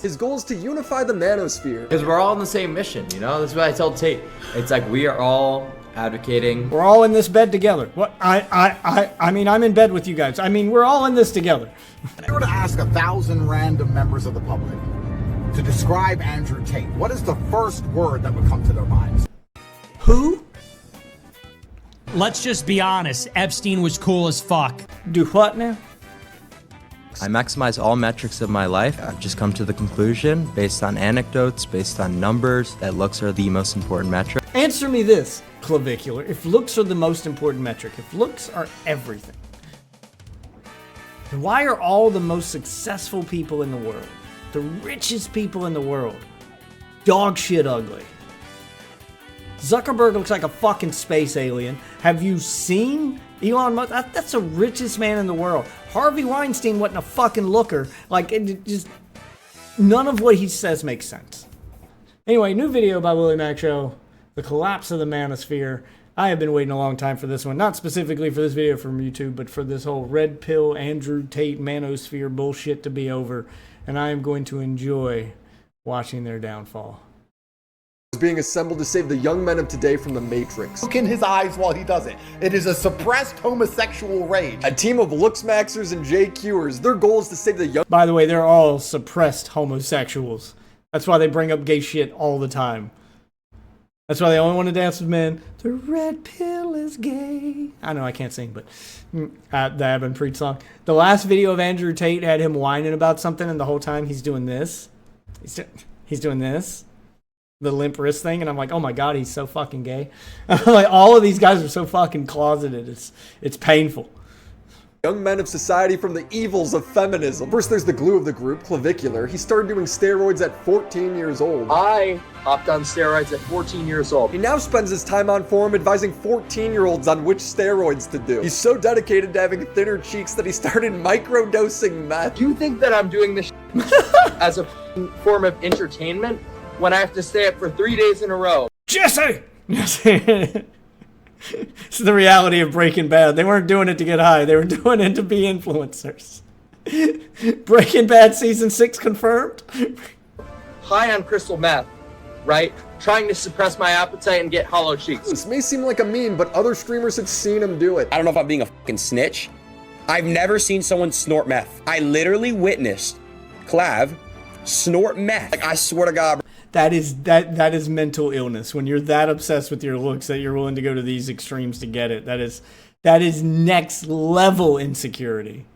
His goal is to unify the Manosphere. Because we're all on the same mission, you know? That's what I tell Tate. It's like we are all advocating. We're all in this bed together. What? I mean, I'm in bed with you guys. I mean, we're all in this together. If you were to ask 1,000 random members of the public to describe Andrew Tate, what is the first word that would come to their minds? Who? Let's just be honest. Epstein was cool as fuck. Do what now? I maximize all metrics of my life. I've just come to the conclusion, based on anecdotes, based on numbers, that looks are the most important metric. Answer me this, clavicular. If looks are the most important metric, if looks are everything, then why are all the most successful people in the world, the richest people in the world, dog shit ugly? Zuckerberg looks like a fucking space alien. Have you seen Elon Musk? That's the richest man in the world. Harvey Weinstein wasn't a fucking looker. Like, it just, none of what he says makes sense. Anyway, new video by Willie Mac Show, The Collapse of the Manosphere. I have been waiting a long time for this one. Not specifically for this video from YouTube, but for this whole Red Pill, Andrew Tate, Manosphere bullshit to be over. And I am going to enjoy watching their downfall. Being assembled to save the young men of today from the Matrix. Look in his eyes while he does it. It is a suppressed homosexual rage. A team of looks maxers and JQers. Their goal is to save the young. By the way, they're all suppressed homosexuals. That's why they bring up gay shit all the time. That's why they only want to dance with men. The red pill is gay. I know I can't sing, but the Abin Preach song. The last video of Andrew Tate had him whining about something, and the whole time he's doing this. He's doing this. The limp wrist thing, and I'm like, oh my god, he's so fucking gay. Like, all of these guys are so fucking closeted. It's painful. Young men of society from the evils of feminism. First, there's the glue of the group, clavicular. He started doing steroids at 14 years old. I hopped on steroids at 14 years old. He now spends his time on forum advising 14-year-olds on which steroids to do. He's so dedicated to having thinner cheeks that he started microdosing meth. Do you think that I'm doing this as a form of entertainment when I have to stay up for 3 days in a row? Jesse! It's the reality of Breaking Bad. They weren't doing it to get high. They were doing it to be influencers. Breaking Bad season 6 confirmed. High on crystal meth, right? Trying to suppress my appetite and get hollow cheeks. This may seem like a meme, but other streamers had seen him do it. I don't know if I'm being a fucking snitch. I've never seen someone snort meth. I literally witnessed Clav snort meth. Like, I swear to God. That is mental illness. When you're that obsessed with your looks that you're willing to go to these extremes to get it. That is next level insecurity.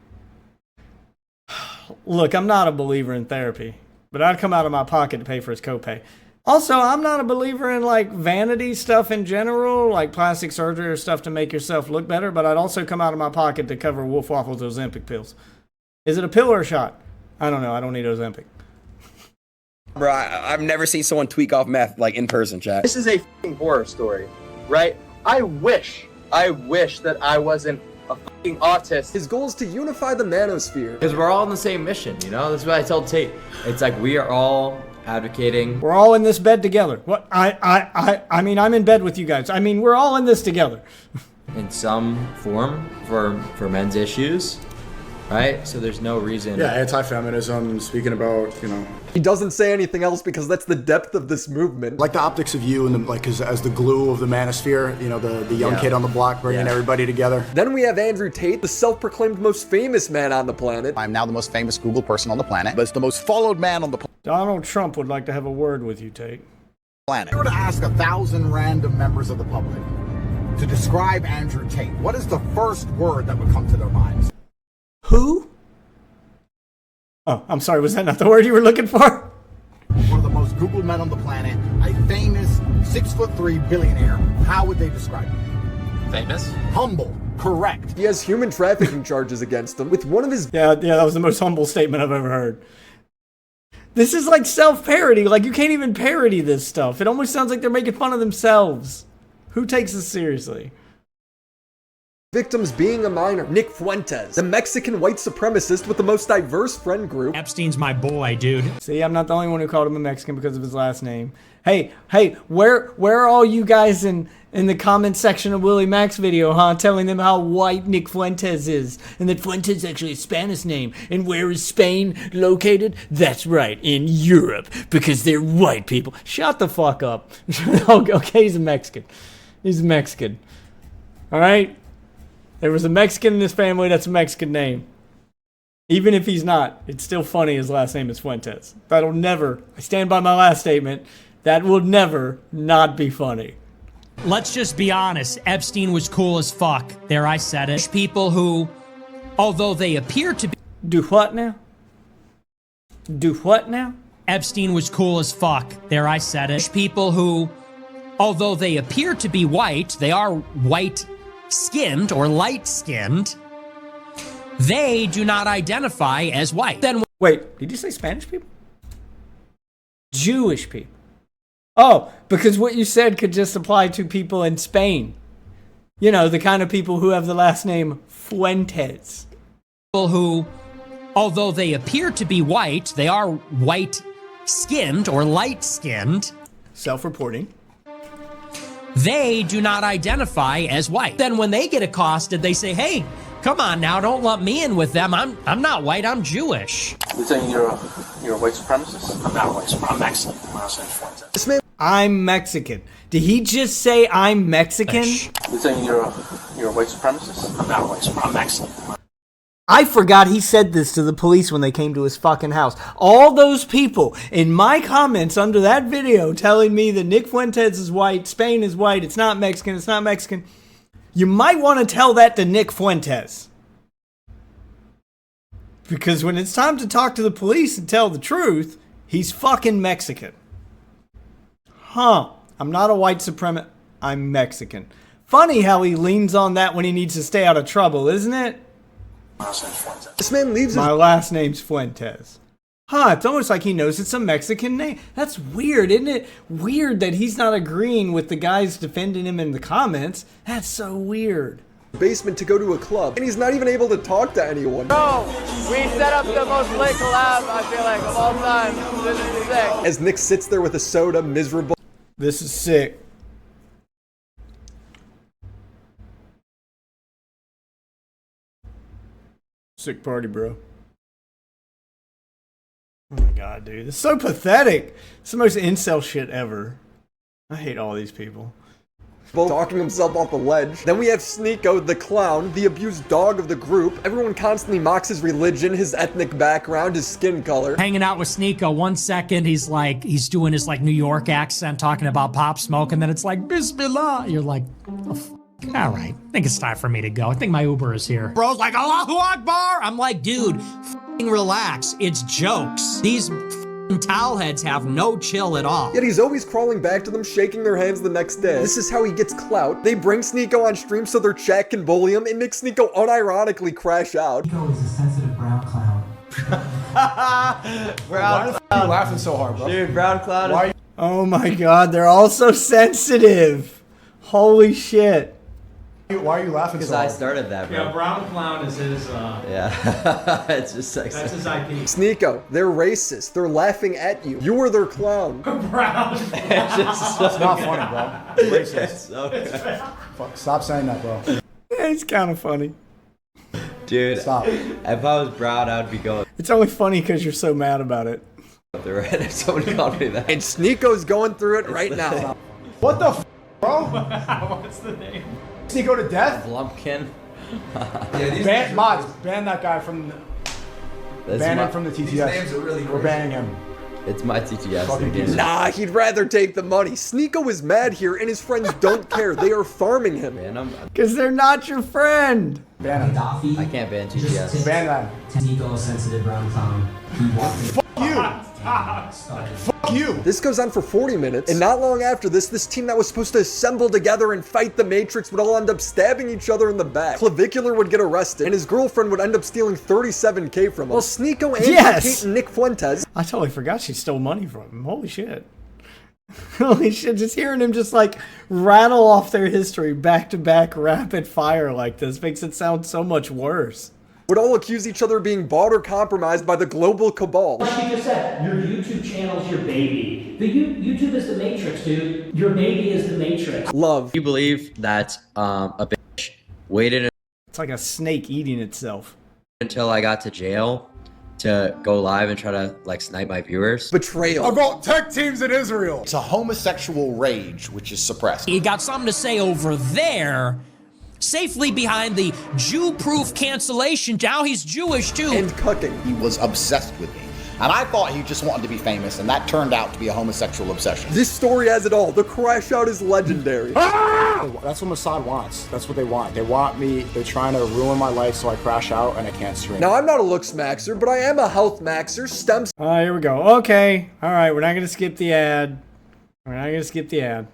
Look, I'm not a believer in therapy, but I'd come out of my pocket to pay for his copay. Also, I'm not a believer in like vanity stuff in general, like plastic surgery or stuff to make yourself look better, but I'd also come out of my pocket to cover Wolf Waffles Ozempic pills. Is it a pill or a shot? I don't know. I don't need Ozempic. Bro, I've never seen someone tweak off meth like in person, chat. This is a fucking horror story, right? I wish that I wasn't a fucking autist. His goal is to unify the Manosphere. Because we're all on the same mission, you know? That's what I tell Tate. It's like we are all advocating. We're all in this bed together. What? I mean, I'm in bed with you guys. I mean, we're all in this together. In some form for men's issues, right? So there's no reason. Yeah, anti-feminism, speaking about, you know. He doesn't say anything else because that's the depth of this movement. Like the optics of you and like as the glue of the Manosphere, you know, the young kid on the block bringing everybody together. Then we have Andrew Tate, the self-proclaimed most famous man on the planet. I'm now the most famous Google person on the planet, but it's the most followed man on the Donald Trump would like to have a word with you, Tate. planet. If you were to ask 1,000 random members of the public to describe Andrew Tate, what is the first word that would come to their minds? Who? Oh, I'm sorry, was that not the word you were looking for? One of the most Googled men on the planet, a famous 6'3" billionaire. How would they describe him? Famous? Humble. Correct. He has human trafficking charges against him with one of his... Yeah, that was the most humble statement I've ever heard. This is like self-parody. Like, you can't even parody this stuff. It almost sounds like they're making fun of themselves. Who takes this seriously? Victims being a minor. Nick Fuentes, the Mexican white supremacist with the most diverse friend group. Epstein's my boy, dude. See, I'm not the only one who called him a Mexican because of his last name. Hey, where are all you guys in in the comment section of Willie Mac's video, huh? Telling them how white Nick Fuentes is. And that Fuentes is actually a Spanish name. And where is Spain located? That's right, in Europe. Because they're white people. Shut the fuck up. Okay, he's a Mexican. He's a Mexican. Alright? There was a Mexican in his family, that's a Mexican name. Even if he's not, it's still funny his last name is Fuentes. That'll never, I stand by my last statement, that will never not be funny. Let's just be honest. Epstein was cool as fuck. There, I said it. People who, although they appear to be... Do what now? Do what now? Epstein was cool as fuck. There, I said it. People who, although they appear to be white, they are white-skinned or light-skinned. They do not identify as white. Then wait, did you say Spanish people? Jewish people. Oh, because what you said could just apply to people in Spain. You know, the kind of people who have the last name Fuentes. People who, although they appear to be white, they are white-skinned or light-skinned. Self-reporting. They do not identify as white. Then when they get accosted, they say, hey, come on now, don't lump me in with them. I'm not white, I'm Jewish. You're saying you're a white supremacist? I'm not a white supremacist. I'm Mexican. I'm not saying Fuentes. This man. I'm Mexican. Did he just say I'm Mexican? You're saying you're a white supremacist? I'm not a white supremacist. I'm Mexican. I forgot he said this to the police when they came to his fucking house. All those people in my comments under that video telling me that Nick Fuentes is white, Spain is white, it's not Mexican, it's not Mexican. You might want to tell that to Nick Fuentes. Because when it's time to talk to the police and tell the truth, he's fucking Mexican. Huh. I'm not a white supremacist. I'm Mexican. Funny how he leans on that when he needs to stay out of trouble, isn't it? This man leaves My last name's Fuentes. Huh, it's almost like he knows it's a Mexican name. That's weird, isn't it? Weird that he's not agreeing with the guys defending him in the comments. That's so weird. basement to go to a club, and he's not even able to talk to anyone. Bro, we set up the most lit collab, I feel like, of all time. This is sick. As Nick sits there with a soda, miserable. This is sick. Sick party, bro. Oh my god, dude. It's so pathetic. It's the most incel shit ever. I hate all these people. Talking himself off the ledge. Then we have Sneeko, the clown, the abused dog of the group. Everyone constantly mocks his religion, his ethnic background, his skin color. Hanging out with Sneeko, 1 second he's doing his like New York accent, talking about Pop Smoke, and then it's like, Bismillah. You're like, oh, all right, I think it's time for me to go. I think my Uber is here. Bro's like, Allahu Akbar. I'm like, dude, relax. It's jokes. These towel heads have no chill at all. Yet he's always crawling back to them, shaking their hands the next day. This is how he gets clout. They bring Sneeko on stream so their chat can bully him and make Sneeko unironically crash out. Sneeko is a sensitive brown clown. Why the f are you laughing so hard, bro? Dude, brown cloud. Oh my god, they're all so sensitive. Holy shit. Why are you laughing so Because I hard? started that, bro. Yeah, brown clown is his, Yeah, it's just sexy. that's his IP. Sneeko, they're racist. They're laughing at you. You are their clown. Brown. It's just so It's not funny, bro. It's racist. It's so good. Fuck, stop saying that, bro. It's kind of funny. Dude, Stop. if I was brown, I'd be going It's only funny because you're so mad about it. up the red if someone called me that. And Sneeko's going through it right now. What the f, bro? What's the name? Sneeko to death? Lumpkin. Ban mods, ban that guy from the, ban him from the TTS. We're banning him. It's my TTS. Fucking again. piece. Nah, he'd rather take the money. Sneeko is mad here, and his friends don't care. They are farming him. Man, I'm, Because they're not your friend. Ban him. I can't ban TTS. Ban that. Sneeko, sensitive brown clown. He walked in. Fuck you. Fuck you. This goes on for 40 minutes, and not long after this team that was supposed to assemble together and fight the Matrix would all end up stabbing each other in the back. Clavicular would get arrested, and his girlfriend would end up stealing $37K from him. Well, Sneeko, Andrew Tate, and Nick Fuentes. I totally forgot she stole money from him. Holy shit. Holy shit, just hearing him just like rattle off their history back to back rapid fire like this makes it sound so much worse. would all accuse each other of being bought or compromised by the global cabal. Like you just said, your YouTube channel's your baby. The YouTube is the Matrix, dude. Your baby is the Matrix. Love. You believe that a bitch waited It's like a snake eating itself. until I got to jail to go live and try to like snipe my viewers? Betrayal. About tech teams in Israel. It's a homosexual rage which is suppressed. You got something to say over there, safely behind the Jew-proof cancellation. Now he's Jewish too. And cucking. He was obsessed with me. And I thought he just wanted to be famous, and that turned out to be a homosexual obsession. This story has it all. The crash out is legendary. That's what Mossad wants. That's what they want. They want me. They're trying to ruin my life so I crash out and I can't stream. Now, I'm not a looks maxer, but I am a health maxer. Stem Here we go. Okay. All right. We're not going to skip the ad. The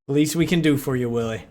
least we can do for you, Willie.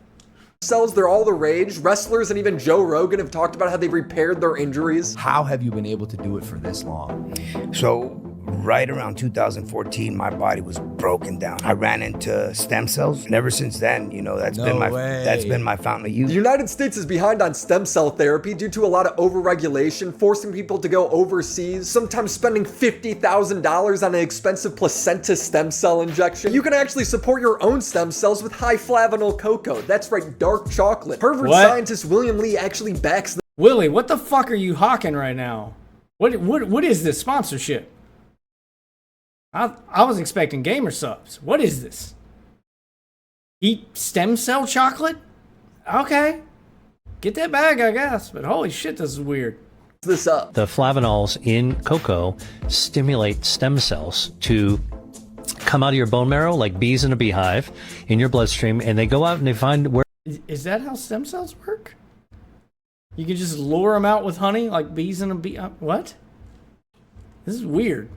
cells, they're all the rage. Wrestlers and even Joe Rogan have talked about how they've repaired their injuries. How have you been able to do it for this long? So right around 2014, my body was broken down. I ran into stem cells, and ever since then, you know, that's been my fountain of youth. The United States is behind on stem cell therapy due to a lot of overregulation, forcing people to go overseas, sometimes spending $50,000 on an expensive placenta stem cell injection. You can actually support your own stem cells with high flavanol cocoa. That's right, dark chocolate. Harvard scientist William Lee actually backs the— Willie, what the fuck are you hawking right now? What is this sponsorship? I was expecting gamer subs. What is this? Eat stem cell chocolate? Okay. Get that bag, I guess. But holy shit, this is weird. This up. The flavanols in cocoa stimulate stem cells to come out of your bone marrow like bees in a beehive in your bloodstream, and they go out and they find where... Is that how stem cells work? You can just lure them out with honey like bees in a bee... What? This is weird.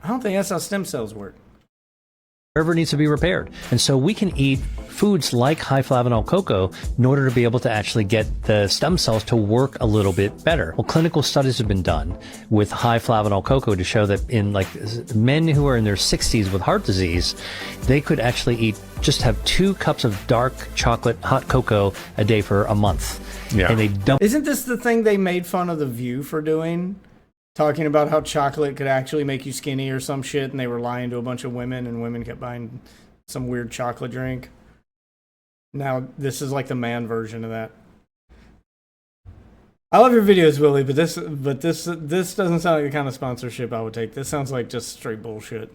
I don't think that's how stem cells work. wherever needs to be repaired. And so we can eat foods like high flavanol cocoa in order to be able to actually get the stem cells to work a little bit better. Well, clinical studies have been done with high flavanol cocoa to show that in like men who are in their 60s with heart disease, they could actually just have 2 cups of dark chocolate hot cocoa a day for a month. Yeah. And they don't. Isn't this the thing they made fun of The View for doing? Talking about how chocolate could actually make you skinny or some shit, and they were lying to a bunch of women, and women kept buying some weird chocolate drink. Now, this is like the man version of that. I love your videos, Willie, but this doesn't sound like the kind of sponsorship I would take. This sounds like just straight bullshit.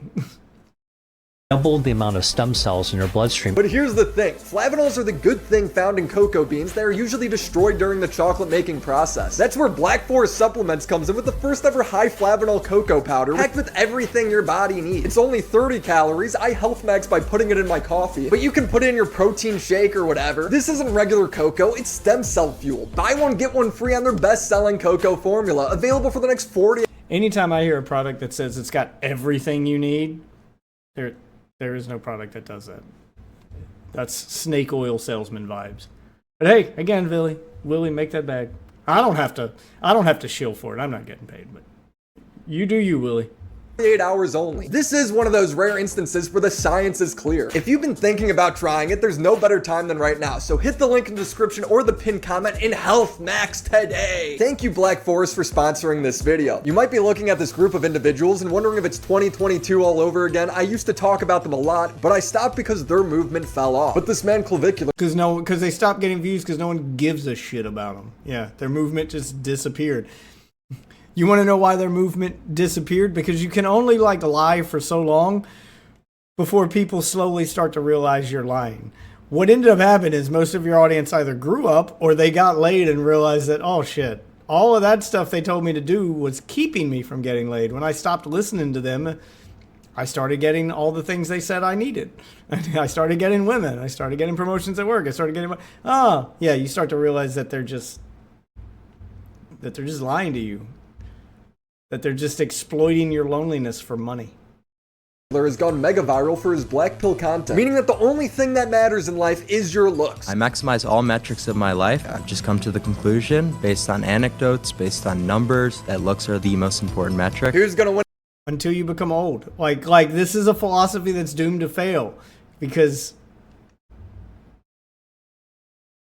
Doubled the amount of stem cells in your bloodstream. But here's the thing, flavanols are the good thing found in cocoa beans that are usually destroyed during the chocolate making process. That's where Black Forest Supplements comes in with the first ever high flavanol cocoa powder, packed with everything your body needs. It's only 30 calories, I health max by putting it in my coffee, but you can put it in your protein shake or whatever. This isn't regular cocoa, it's stem cell fuel. Buy one, get one free on their best-selling cocoa formula, available for the next 40. Anytime I hear a product that says it's got everything you need, there is no product that does that. That's snake oil salesman vibes. But hey, again, Willie, make that bag. I don't have to shill for it. I'm not getting paid, but you do you, Willie. 8 hours only. This is one of those rare instances where the science is clear. If you've been thinking about trying it, there's no better time than right now. So hit the link in the description or the pinned comment and health max today. Thank you, Black Forest, for sponsoring this video. You might be looking at this group of individuals and wondering if it's 2022 all over again. I used to talk about them a lot, but I stopped because their movement fell off. But this man Clavicular, because they stopped getting views because no one gives a shit about them. Yeah, their movement just disappeared. You want to know why their movement disappeared? Because you can only like lie for so long before people slowly start to realize you're lying. What ended up happening is most of your audience either grew up or they got laid and realized that, oh shit, all of that stuff they told me to do was keeping me from getting laid. When I stopped listening to them, I started getting all the things they said I needed. I started getting women. I started getting promotions at work. I started getting, yeah, you start to realize that they're just lying to you. That they're just exploiting your loneliness for money. has gone mega viral for his black pill content, meaning that the only thing that matters in life is your looks. I maximize all metrics of my life. I've just come to the conclusion, based on anecdotes, based on numbers, that looks are the most important metric. Who's gonna win? Until you become old. Like this is a philosophy that's doomed to fail because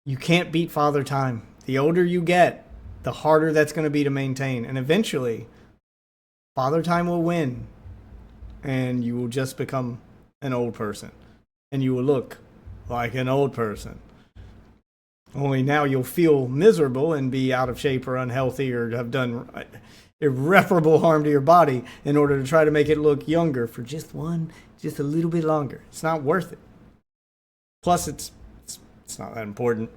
you can't beat Father Time. The older you get, the harder that's going to be to maintain. And eventually, Father Time will win. And you will just become an old person. And you will look like an old person. Only now you'll feel miserable and be out of shape or unhealthy or have done irreparable harm to your body in order to try to make it look younger for just a little bit longer. It's not worth it. Plus, it's not that important.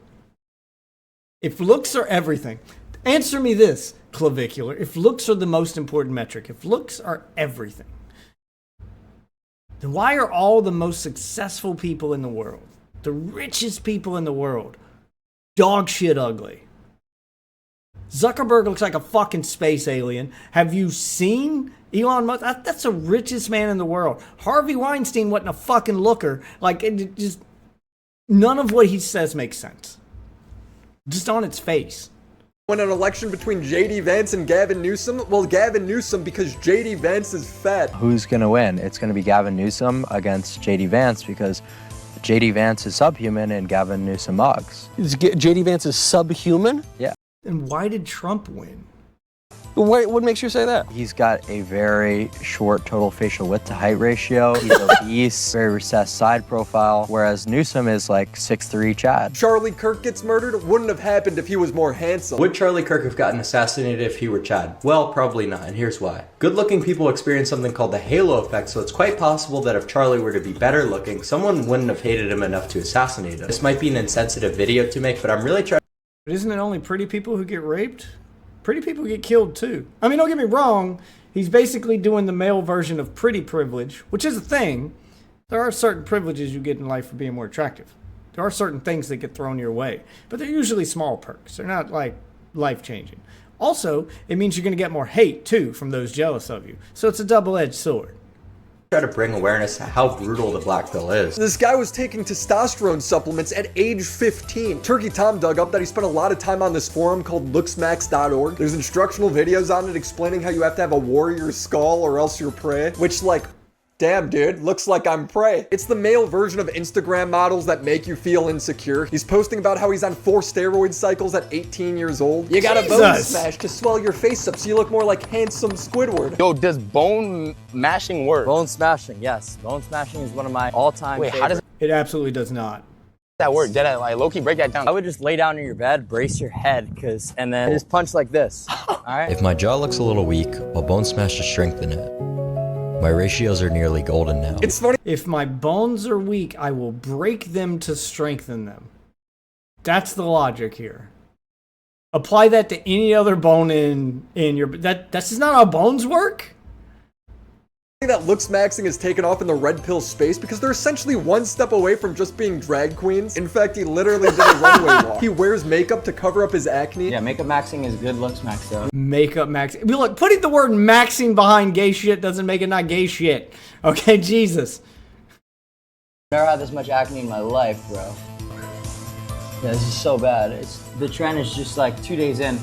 If looks are everything, answer me this, clavicular. If looks are the most important metric, if looks are everything, then why are all the most successful people in the world, the richest people in the world, dog shit ugly? Zuckerberg looks like a fucking space alien. Have you seen Elon Musk? That's the richest man in the world. Harvey Weinstein wasn't a fucking looker. Like, it just none of what he says makes sense. Just on its face. When an election between J.D. Vance and Gavin Newsom? Well, Gavin Newsom because J.D. Vance is fat. Who's going to win? It's going to be Gavin Newsom against J.D. Vance because J.D. Vance is subhuman and Gavin Newsom mugs. J.D. Vance is subhuman? Yeah. And why did Trump win? What makes you say that? He's got a very short total facial width to height ratio. He's obese, very recessed side profile, whereas Newsom is like 6'3" Chad. Charlie Kirk gets murdered. Wouldn't have happened if he was more handsome. Would Charlie Kirk have gotten assassinated if he were Chad? Well, probably not, and here's why. Good-looking people experience something called the halo effect, so it's quite possible that if Charlie were to be better looking, someone wouldn't have hated him enough to assassinate him. This might be an insensitive video to make, but I'm really trying. But isn't it only pretty people who get raped? Pretty people get killed too. I mean, don't get me wrong. He's basically doing the male version of pretty privilege, which is a thing. There are certain privileges you get in life for being more attractive. There are certain things that get thrown your way, but they're usually small perks. They're not like life-changing. Also, it means you're going to get more hate too from those jealous of you. So it's a double-edged sword. Try to bring awareness to how brutal the black pill is. This guy was taking testosterone supplements at age 15. Turkey Tom dug up that he spent a lot of time on this forum called looksmax.org. There's instructional videos on it explaining how you have to have a warrior skull or else you're prey, which, like, damn, dude, looks like I'm prey. It's the male version of Instagram models that make you feel insecure. He's posting about how he's on 4 steroid cycles at 18 years old. You got a bone smash to swell your face up so you look more like handsome Squidward. Yo, does bone mashing work? Bone smashing, yes. Bone smashing is one of my all-time favorites. How does It absolutely does not. that work? Did I like low-key break that down? I would just lay down in your bed, brace your head, and then just punch like this. All right? If my jaw looks a little weak, I'll bone smash to strengthen it. My ratios are nearly golden now. It's funny. If my bones are weak, I will break them to strengthen them. That's the logic here. Apply that to any other bone in your... That's just not how bones work? That looksmaxing is taken off in the red pill space because they're essentially one step away from just being drag queens. In fact, he literally did a runway walk. He wears makeup to cover up his acne. Yeah, makeup maxing is good looks max though. Makeup maxing. Look, putting the word maxing behind gay shit doesn't make it not gay shit. Okay, Jesus. Never had this much acne in my life, bro. Yeah, this is so bad. The trend is just like 2 days in,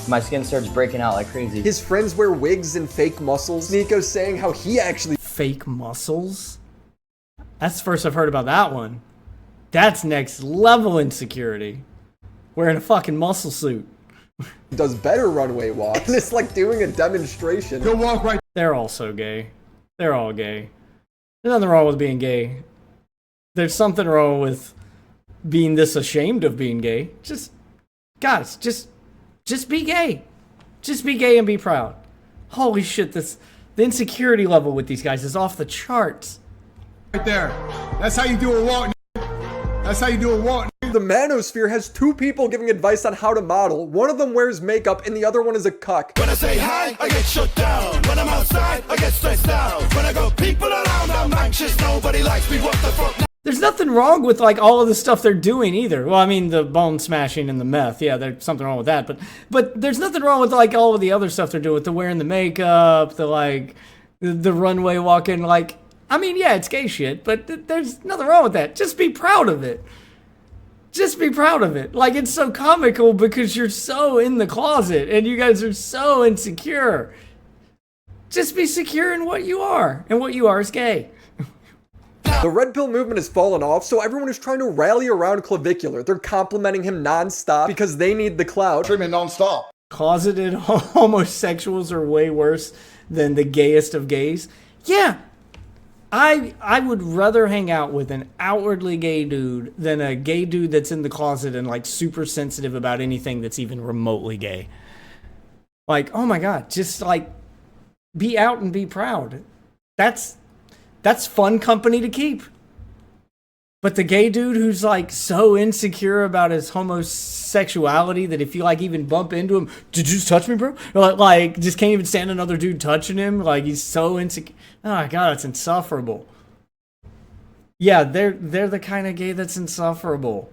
my skin starts breaking out like crazy. His friends wear wigs and fake muscles. Nico's saying how he actually... Fake muscles? That's the first I've heard about that one. That's next level insecurity. Wearing a fucking muscle suit. does better runway walks. And it's like doing a demonstration. Go walk right. They're all so gay. They're all gay. There's nothing wrong with being gay. There's something wrong with being this ashamed of being gay. Guys, just be gay. Just be gay and be proud. Holy shit, the insecurity level with these guys is off the charts. Right there. That's how you do a walk. That's how you do a walk. The Manosphere has 2 people giving advice on how to model. One of them wears makeup and the other one is a cuck. When I say hi, I get shut down. When I'm outside, I get stressed out. When I got people around, I'm anxious. Nobody likes me. What the fuck? There's nothing wrong with like all of the stuff they're doing either. Well, I mean the bone smashing and the meth. Yeah, there's something wrong with that. But there's nothing wrong with like all of the other stuff they're doing with the wearing the makeup, the runway walking. Like, I mean, yeah, it's gay shit, but there's nothing wrong with that. Just be proud of it. Just be proud of it. Like, it's so comical because you're so in the closet and you guys are so insecure. Just be secure in what you are, and what you are is gay. The Red Pill movement has fallen off, so everyone is trying to rally around Clavicular. They're complimenting him non-stop because they need the clout. Treatment non-stop. closeted homosexuals are way worse than the gayest of gays. Yeah, I would rather hang out with an outwardly gay dude than a gay dude that's in the closet and like super sensitive about anything that's even remotely gay. Like, oh my God, just like be out and be proud. That's fun company to keep. But the gay dude who's like so insecure about his homosexuality that if you like even bump into him, did you just touch me, bro? Or like just can't even stand another dude touching him. Like he's so insecure. Oh my God, it's insufferable. Yeah, they're the kind of gay that's insufferable.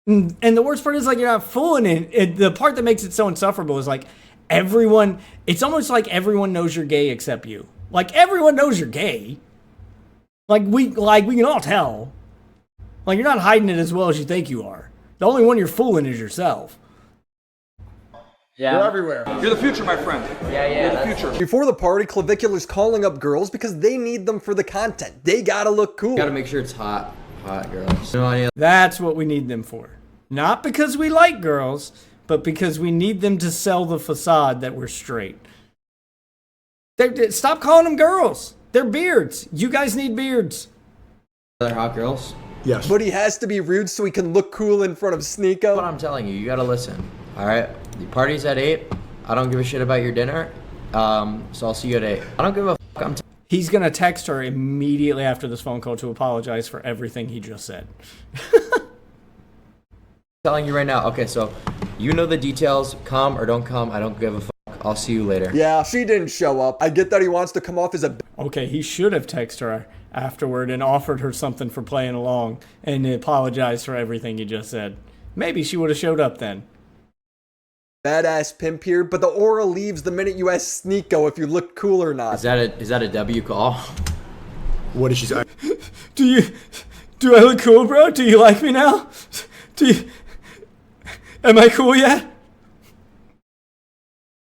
And the worst part is like you're not fooling it. The part that makes it so insufferable is like everyone. It's almost like everyone knows you're gay except you. Like everyone knows you're gay. Like we can all tell. Like you're not hiding it as well as you think you are. The only one you're fooling is yourself. Yeah. You're everywhere. You're the future, my friend. Yeah. You're the future. Before the party, Clavicular's calling up girls because they need them for the content. They gotta look cool. Gotta make sure it's hot girls. That's what we need them for. Not because we like girls, but because we need them to sell the facade that we're straight. Stop calling them girls. They're beards. You guys need beards. Other hot girls? Yes. But he has to be rude so he can look cool in front of Sneeko. What I'm telling you, you gotta listen. Alright? The party's at 8. I don't give a shit about your dinner. So I'll see you at 8. I don't give a fuck. He's gonna text her immediately after this phone call to apologize for everything he just said. Telling you right now. Okay, so you know the details. Come or don't come. I don't give a fuck. I'll see you later. Yeah, she didn't show up. I get that he wants to come off as a... Okay, he should have texted her afterward and offered her something for playing along and apologized for everything he just said. Maybe she would have showed up then. Badass pimp here, but the aura leaves the minute you ask Sneeko if you look cool or not. Is that a W call? What did she say? Do I look cool, bro? Do you like me now? Am I cool yet?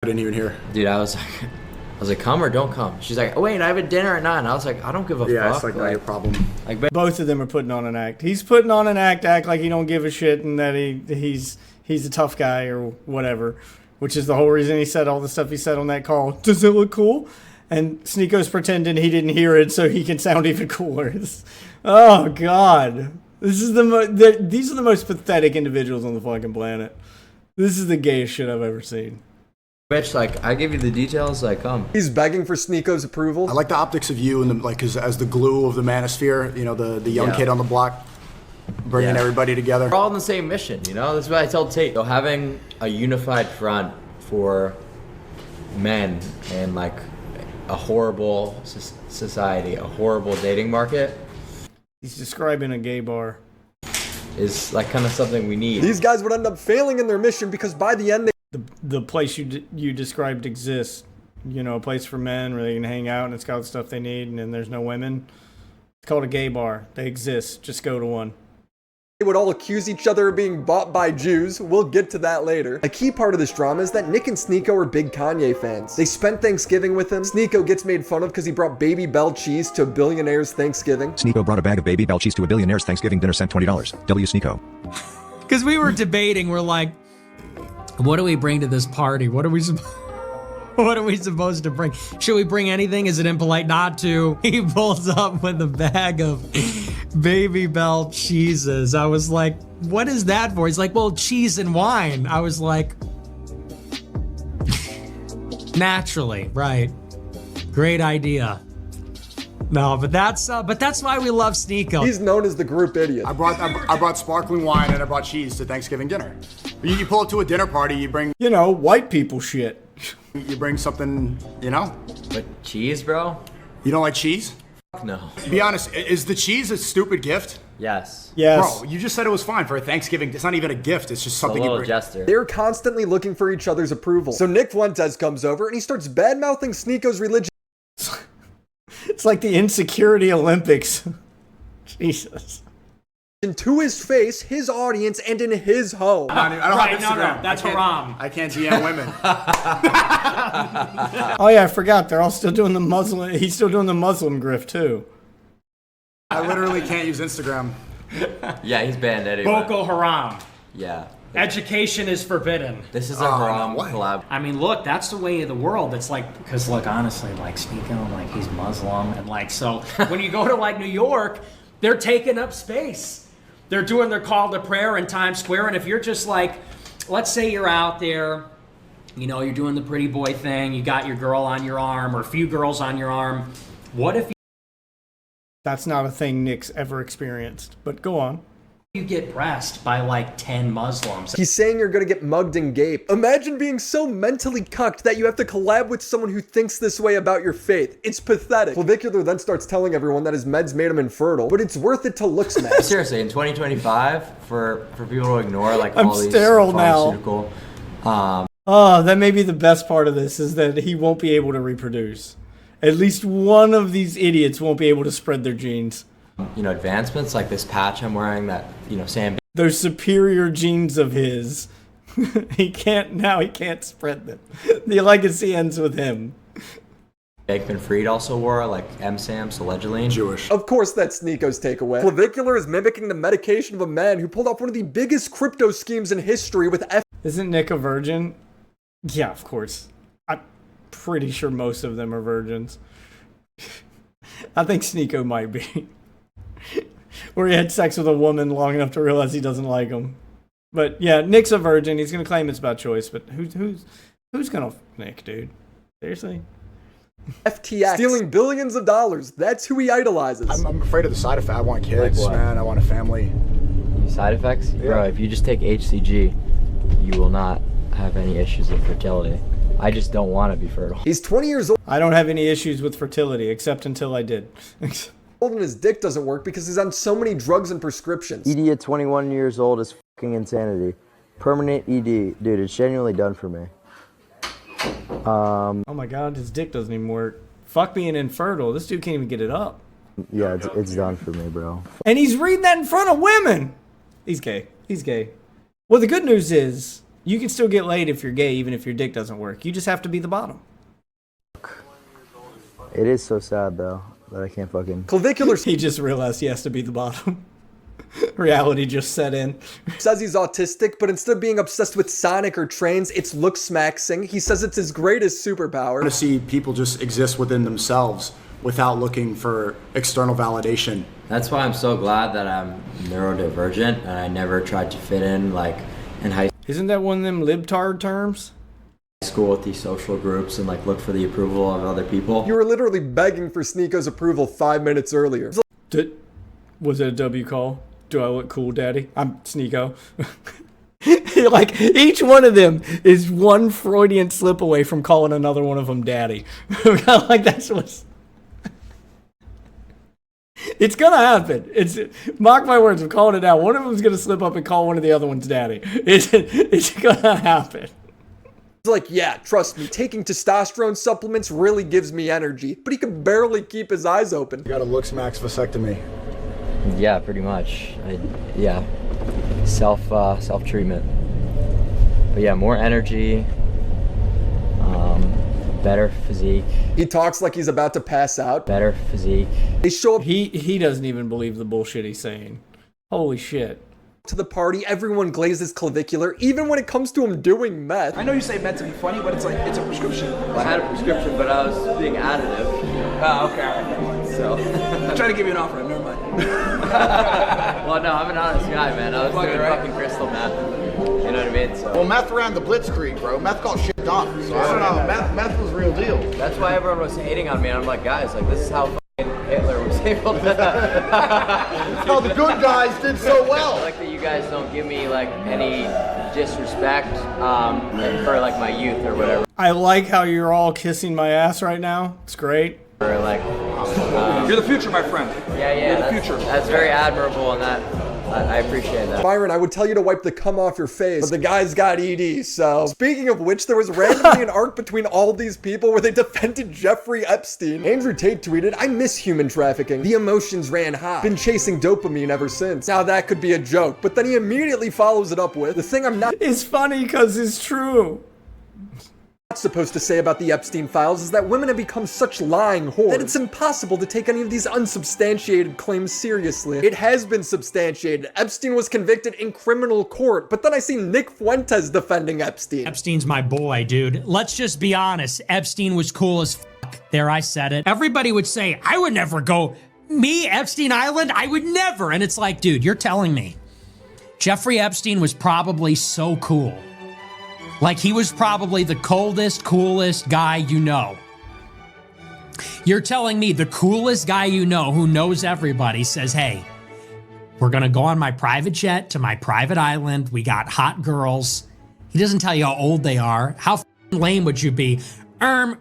I didn't even hear. Dude, I was like, come or don't come. She's like, oh, wait, I have a dinner at 9. I was like, I don't give a fuck. Yeah, it's like not your problem. Like, both of them are putting on an act. He's putting on an act like he don't give a shit and that he's a tough guy or whatever, which is the whole reason he said all the stuff he said on that call. Does it look cool? And Sneeko's pretending he didn't hear it so he can sound even cooler. Oh God, these are the most pathetic individuals on the fucking planet. This is the gayest shit I've ever seen. Bitch, like, I give you the details, like, come. He's begging for Sneeko's approval. I like the optics of you and the, like, as the glue of the Manosphere, you know, the young kid on the block, bringing everybody together. We're all on the same mission, you know? That's what I tell Tate. So having a unified front for men and, like, a horrible society, a horrible dating market. He's describing a gay bar. Is, like, kind of something we need. These guys would end up failing in their mission because by the end, the place you described exists. You know, a place for men where they can hang out and it's got the stuff they need and then there's no women. It's called a gay bar. They exist. Just go to one. They would all accuse each other of being bought by Jews. We'll get to that later. A key part of this drama is that Nick and Sneeko are big Kanye fans. They spent Thanksgiving with him. Sneeko gets made fun of because he brought Baby Bell cheese to a billionaire's Thanksgiving. Sneeko brought a bag of Baby Bell cheese to a billionaire's Thanksgiving dinner, sent $20. W Sneeko. Because we were debating, we're like, what do we bring to this party? What are we supposed to bring? Should we bring anything? Is it impolite not to? He pulls up with a bag of Baby Bell cheeses. I was like, what is that for? He's like, well, cheese and wine. I was like, naturally, right. Great idea. No, but that's why we love Sneeko. He's known as the group idiot. I brought sparkling wine and I brought cheese to Thanksgiving dinner. You pull up to a dinner party, you bring, you know, white people shit. You bring something, you know. But cheese, bro? You don't like cheese? No. Be honest, is the cheese a stupid gift? Yes. Yes. Bro, you just said it was fine for a Thanksgiving. It's not even a gift. It's just something a you little bring. gesture. They're constantly looking for each other's approval. So Nick Fuentes comes over and he starts bad-mouthing Sneeko's religion. It's like the insecurity Olympics. Jesus. To his face, his audience, and in his home. I don't have Instagram. No, that's haram. I can't DM women. Oh yeah, I forgot. They're all still doing the Muslim. He's still doing the Muslim grift too. I literally can't use Instagram. Yeah, he's banned anyway. Boko Haram. Yeah. Education is forbidden. This is a haram collab. I mean, look, that's the way of the world. It's like, because look, honestly, like Sneeko, like he's Muslim, and like, so when you go to like New York, they're taking up space. They're doing their call to prayer in Times Square, and if you're just like, let's say you're out there, you know, you're doing the pretty boy thing, you got your girl on your arm, or a few girls on your arm, what if That's not a thing Nick's ever experienced, but go on. you get pressed by like 10 Muslims? He's saying you're gonna get mugged and gaped. Imagine being so mentally cucked that you have to collab with someone who thinks this way about your faith. It's pathetic. Clavicular then starts telling everyone that his meds made him infertile, but it's worth it to look smash. Seriously, in 2025, for people to ignore like I'm all these sterile now. pharmaceutical, Oh, that may be the best part of this, is that he won't be able to reproduce. At least one of these idiots won't be able to spread their genes. you know, advancements like this patch I'm wearing that, you know, Sam Those superior genes of his. he can't spread them. The legacy ends with him. Bankman-Fried also wore, like M-Sam's allegedly. Jewish. Of course that's Sneeko's takeaway. Clavicular is mimicking the medication of a man who pulled off one of the biggest crypto schemes in history with Isn't Nick a virgin? Yeah, of course. I'm pretty sure most of them are virgins. I think Sneeko might be. Or he had sex with a woman long enough to realize he doesn't like him. But yeah, Nick's a virgin. He's gonna claim it's by choice, but who's gonna Nick, dude? Seriously? FTX, stealing billions of dollars. That's who he idolizes. I'm afraid of the side effect. I want kids, man. I want a family. Side effects? Yeah. Bro, if you just take HCG, you will not have any issues with fertility. I just don't want to be fertile. He's 20 years old. I don't have any issues with fertility, except until I did. And his dick doesn't work because he's on so many drugs and prescriptions. ED at 21 years old is fucking insanity. Permanent ED. Dude, it's genuinely done for me. Oh my god, his dick doesn't even work. Fuck being infertile. This dude can't even get it up. Yeah, it's done for me, bro. And he's reading that in front of women. He's gay. He's gay. Well, the good news is you can still get laid if you're gay, even if your dick doesn't work. You just have to be the bottom. It is so sad, though, that I can't fucking... Clavicular... He just realized he has to be the bottom. Reality just set in. Says he's autistic, but instead of being obsessed with Sonic or trains, it's look-smaxing. He says it's his greatest superpower. I want to see people just exist within themselves without looking for external validation. That's why I'm so glad that I'm neurodivergent and I never tried to fit in like in high Isn't that one of them libtard terms? school with these social groups and like look for the approval of other people. You were literally begging for Sneeko's approval 5 minutes earlier. Was it a W call? Do I look cool, Daddy? I'm Sneeko. Like, each one of them is one Freudian slip away from calling another one of them Daddy. Like, that's what's... It's gonna happen. Mark my words, I'm calling it out. One of them's gonna slip up and call one of the other ones Daddy. It's gonna happen. He's like, yeah, trust me, taking testosterone supplements really gives me energy, but he can barely keep his eyes open. You got a looks-max vasectomy. Yeah, pretty much. Self-treatment. But yeah, more energy, better physique. He talks like he's about to pass out. Better physique. They show up. He doesn't even believe the bullshit he's saying. Holy shit. To the party, everyone glazes Clavicular, even when it comes to him doing meth. I know you say meth to be funny, but it's a prescription. Well, I had a prescription, but I was being additive. Oh, okay. So I'm trying to give you an offer. Never mind. well, no, I'm an honest guy, man. I was doing fucking crystal meth. You know what I mean? So. Well, meth ran the blitzkrieg, bro. Meth got shit done. So I don't know. Meth was real deal. That's why everyone was hating on me. And I'm like, guys, like this is how Hitler was able to. How the good guys did so well. I like that you guys don't give me like any disrespect for like my youth or whatever. I like how you're all kissing my ass right now. It's great. Or like, you're the future, my friend. Yeah, you're the future. That's very admirable, and that I appreciate that. Byron, I would tell you to wipe the cum off your face, but the guy's got ED, so... Speaking of which, there was randomly an arc between all these people where they defended Jeffrey Epstein. Andrew Tate tweeted, I miss human trafficking. The emotions ran high. Been chasing dopamine ever since. Now that could be a joke, but then he immediately follows it up with, the thing I'm not... It's funny because it's true. supposed to say about the Epstein files is that women have become such lying whores that it's impossible to take any of these unsubstantiated claims seriously. It has been substantiated. Epstein was convicted in criminal court, but then I see Nick Fuentes defending Epstein. Epstein's my boy, dude. Let's just be honest. Epstein was cool as fuck. There, I said it. Everybody would say, I would never go. Me, Epstein Island? I would never. And it's like, dude, you're telling me. Jeffrey Epstein was probably so cool. Like, he was probably the coldest, coolest guy you know. You're telling me the coolest guy you know who knows everybody says, hey, we're gonna go on my private jet to my private island. We got hot girls. He doesn't tell you how old they are. How lame would you be? Are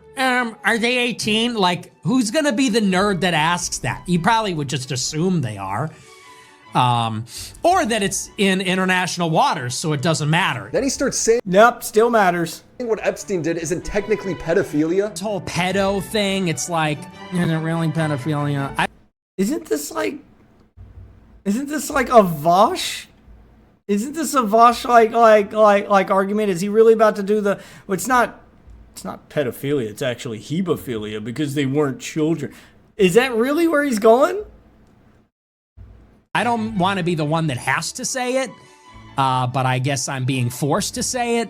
they 18? Like, who's gonna be the nerd that asks that? You probably would just assume they are. Or that it's in international waters, so it doesn't matter. Then he starts saying, nope, still matters. What Epstein did isn't technically pedophilia. This whole pedo thing, it's like, is it really pedophilia? Isn't this like a Vosh? Isn't this a Vosh like argument? Is he really about to do the? Well, it's not pedophilia. It's actually hebophilia because they weren't children. Is that really where he's going? I don't want to be the one that has to say it, but I guess I'm being forced to say it.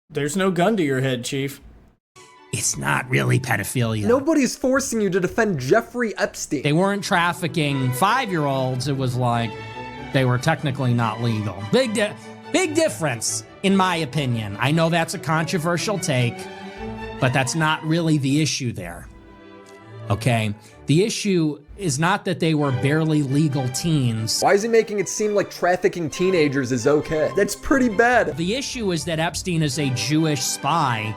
There's no gun to your head, Chief. It's not really pedophilia. Nobody's forcing you to defend Jeffrey Epstein. They weren't trafficking 5-year-olds. It was like they were technically not legal. Big difference, in my opinion. I know that's a controversial take, but that's not really the issue there. Okay? The issue is not that they were barely legal teens. Why is he making it seem like trafficking teenagers is okay? That's pretty bad. The issue is that Epstein is a Jewish spy,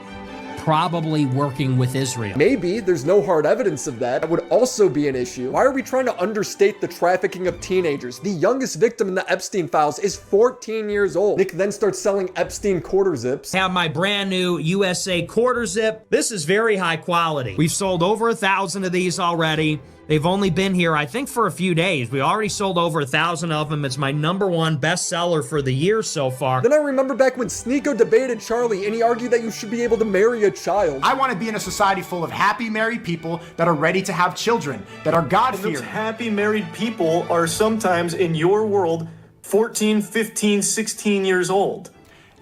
probably working with Israel. Maybe, there's no hard evidence of that. That would also be an issue. Why are we trying to understate the trafficking of teenagers? The youngest victim in the Epstein files is 14 years old. Nick then starts selling Epstein quarter zips. I have my brand new USA quarter zip. This is very high quality. We've sold over 1,000 of these already. They've only been here, I think, for a few days. We already sold over 1,000 of them. It's my #1 bestseller for the year so far. Then I remember back when Sneeko debated Charlie and he argued that you should be able to marry a child. I want to be in a society full of happy married people that are ready to have children, that are God-fearing. Those happy married people are sometimes, in your world, 14, 15, 16 years old.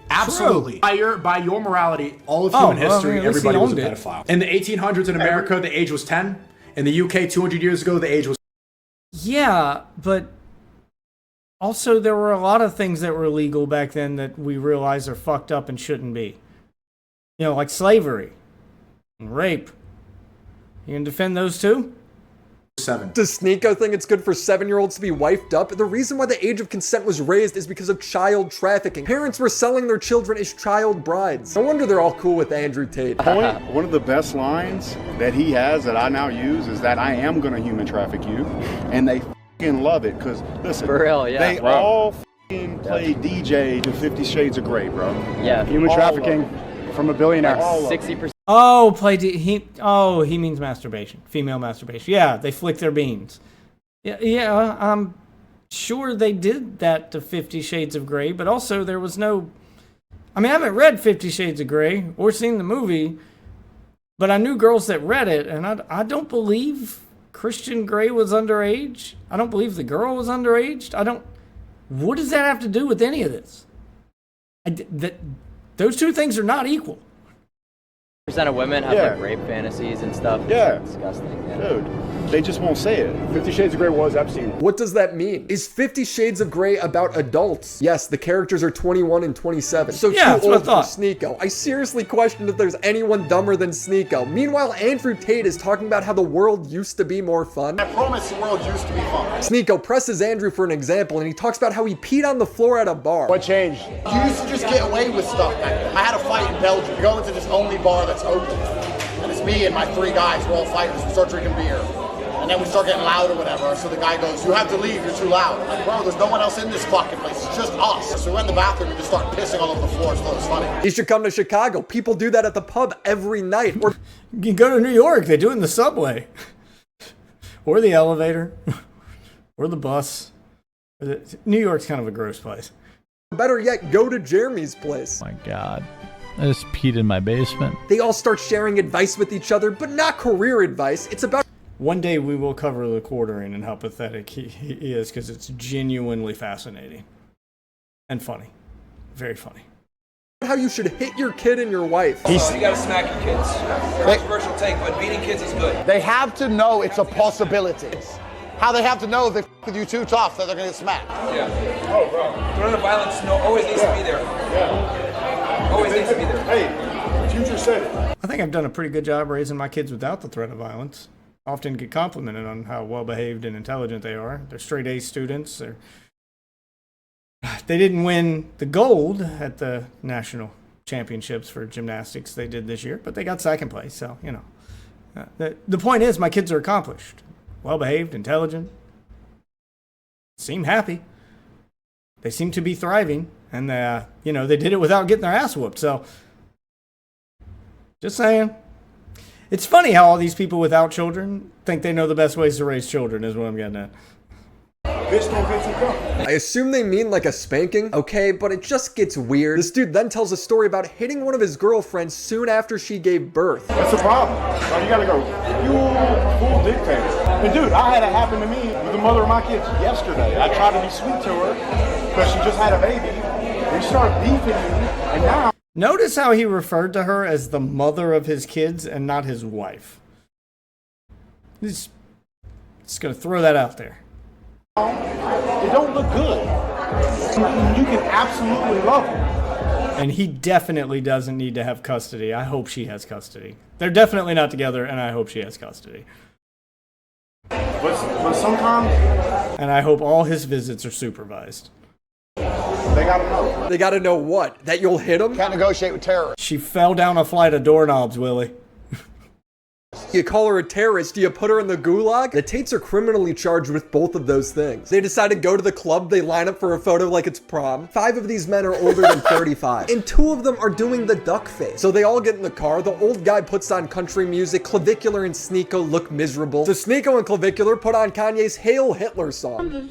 Absolutely. By your morality, all of human history, everybody was a pedophile. In the 1800s in America, the age was 10. In the UK, 200 years ago, the age was... Yeah, but also there were a lot of things that were legal back then that we realize are fucked up and shouldn't be. You know, like slavery and rape. You can defend those too? 7. Does Sneeko think it's good for 7-year-olds to be wifed up? The reason why the age of consent was raised is because of child trafficking. Parents were selling their children as child brides. No wonder they're all cool with Andrew Tate. One of the best lines that he has that I now use is that I am gonna human traffic you, and they f***ing love it because listen, for real, yeah, they all f***ing play DJ to 50 Shades of Grey, bro. Yeah, human trafficking from a billionaire. 60%. Oh, he means masturbation. Female masturbation. Yeah, they flick their beans. Yeah, I'm sure they did that to 50 Shades of Grey, but also there was no... I mean, I haven't read 50 Shades of Grey or seen the movie, but I knew girls that read it, and I don't believe Christian Grey was underage. I don't believe the girl was underage. What does that have to do with any of this? Those two things are not equal. Percent of women have like rape fantasies and stuff. Yeah. It's disgusting. Yeah. Dude, they just won't say it. 50 Shades of Grey was Epstein. What does that mean? Is 50 Shades of Grey about adults? Yes, the characters are 21 and 27. So yeah, too old for Sneeko. I seriously question if there's anyone dumber than Sneeko. Meanwhile, Andrew Tate is talking about how the world used to be more fun. I promise the world used to be fun. Sneeko presses Andrew for an example, and he talks about how he peed on the floor at a bar. What changed? You used to just get away with stuff back then. I had a fight in Belgium. We go into this only bar that's open. And it's me and my 3 guys, we're all fighters, we start drinking beer. And then we start getting loud or whatever, so the guy goes, you have to leave, you're too loud. I'm like, bro, there's no one else in this fucking place, it's just us. So we went in the bathroom and just start pissing all over the floor, so it was funny. You should come to Chicago. People do that at the pub every night. Or you can go to New York, they do it in the subway. Or the elevator. Or the bus. New York's kind of a gross place. Better yet, go to Jeremy's place. Oh my God. I just peed in my basement. They all start sharing advice with each other, but not career advice. It's about one day we will cover the quartering and how pathetic he is, because it's genuinely fascinating and funny. Very funny. how you should hit your kid and your wife. You gotta smack your kids. Controversial take, but beating kids is good. They have to know it's a possibility. How they have to know if they with you too tough that they're gonna get smacked. Yeah. Oh, bro. Threat of violence always needs to be there. Yeah. Always needs to be there. Hey, Future said it. I think I've done a pretty good job raising my kids without the threat of violence. I often get complimented on how well behaved and intelligent they are. They're straight A students. They didn't win the gold at the national championships for gymnastics they did this year, but they got second place. So, you know, the point is my kids are accomplished, well behaved, intelligent, seem happy. They seem to be thriving, and you know, they did it without getting their ass whooped. So, just saying. It's funny how all these people without children think they know the best ways to raise children, is what I'm getting at. I assume they mean like a spanking. Okay, but it just gets weird. This dude then tells a story about hitting one of his girlfriends soon after she gave birth. That's a problem. You gotta go, you full dictator. And dude, I had it happen to me with the mother of my kids yesterday. I tried to be sweet to her because she just had a baby. We started beefing, and now... Notice how he referred to her as the mother of his kids and not his wife. Just gonna throw that out there. It don't look good. You can absolutely love her. And he definitely doesn't need to have custody. I hope she has custody. They're definitely not together, and I hope she has custody. But sometimes... And I hope all his visits are supervised. They gotta know. They gotta know what? That you'll hit them? Can't negotiate with terrorists. She fell down a flight of doorknobs, Willie. You call her a terrorist? Do you put her in the gulag? The Tates are criminally charged with both of those things. They decide to go to the club, they line up for a photo like it's prom. 5 of these men are older than 35, and 2 of them are doing the duck face. So they all get in the car, the old guy puts on country music, Clavicular and Sneeko look miserable. So Sneeko and Clavicular put on Kanye's Hail Hitler song.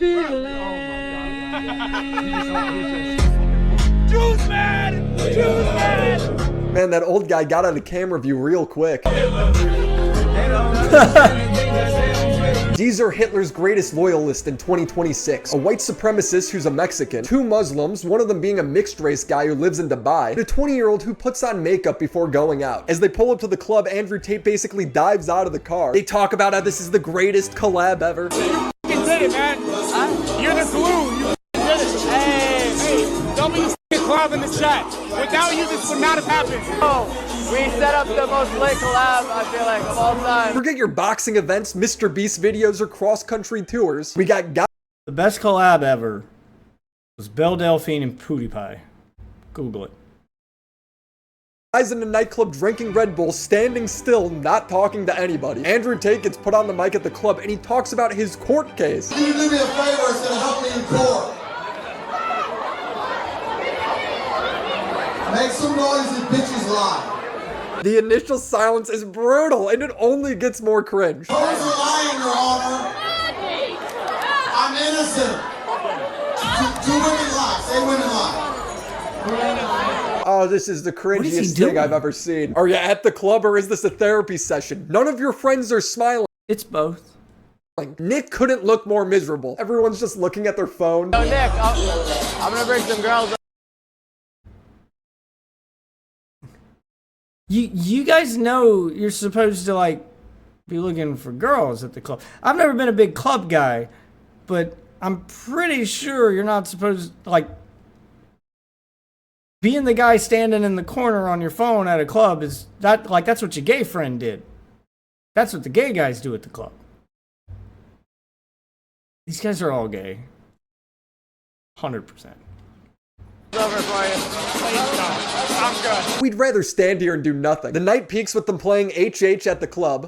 Juice man! Juice man! Man, that old guy got out of camera view real quick. These are Hitler's greatest loyalists in 2026. A white supremacist who's a Mexican, 2 Muslims, one of them being a mixed race guy who lives in Dubai, and a 20-year-old who puts on makeup before going out. As they pull up to the club, Andrew Tate basically dives out of the car. They talk about how this is the greatest collab ever. You did it, man. You're the glue. You did it. Hey, tell me you club in the chat. Without you, this would not have happened. Oh, we set up the most lit collab, I feel like, of all time. Forget your boxing events, Mr. Beast videos, or cross-country tours. We got the best collab ever was Belle Delphine and PewDiePie. Google it. Guys in a nightclub drinking Red Bull, standing still, not talking to anybody. Andrew Tate gets put on the mic at the club and he talks about his court case. Can you do me a favor instead of helping me in court? Make some noise and bitches lie. The initial silence is brutal and it only gets more cringe. Who's lying, Your Honor? I'm innocent. 2 women lie. Say women lie. Oh, this is the cringiest thing I've ever seen. Are you at the club or is this a therapy session? None of your friends are smiling. It's both. Nick couldn't look more miserable. Everyone's just looking at their phone. Yo, Nick, I'm gonna bring some girls. You guys know you're supposed to like be looking for girls at the club. I've never been a big club guy, but I'm pretty sure you're not supposed to like being the guy standing in the corner on your phone at a club is that like that's what your gay friend did. That's what the gay guys do at the club. These guys are all gay. 100%. Over for you. I'm good. We'd rather stand here and do nothing. The night peaks with them playing HH at the club.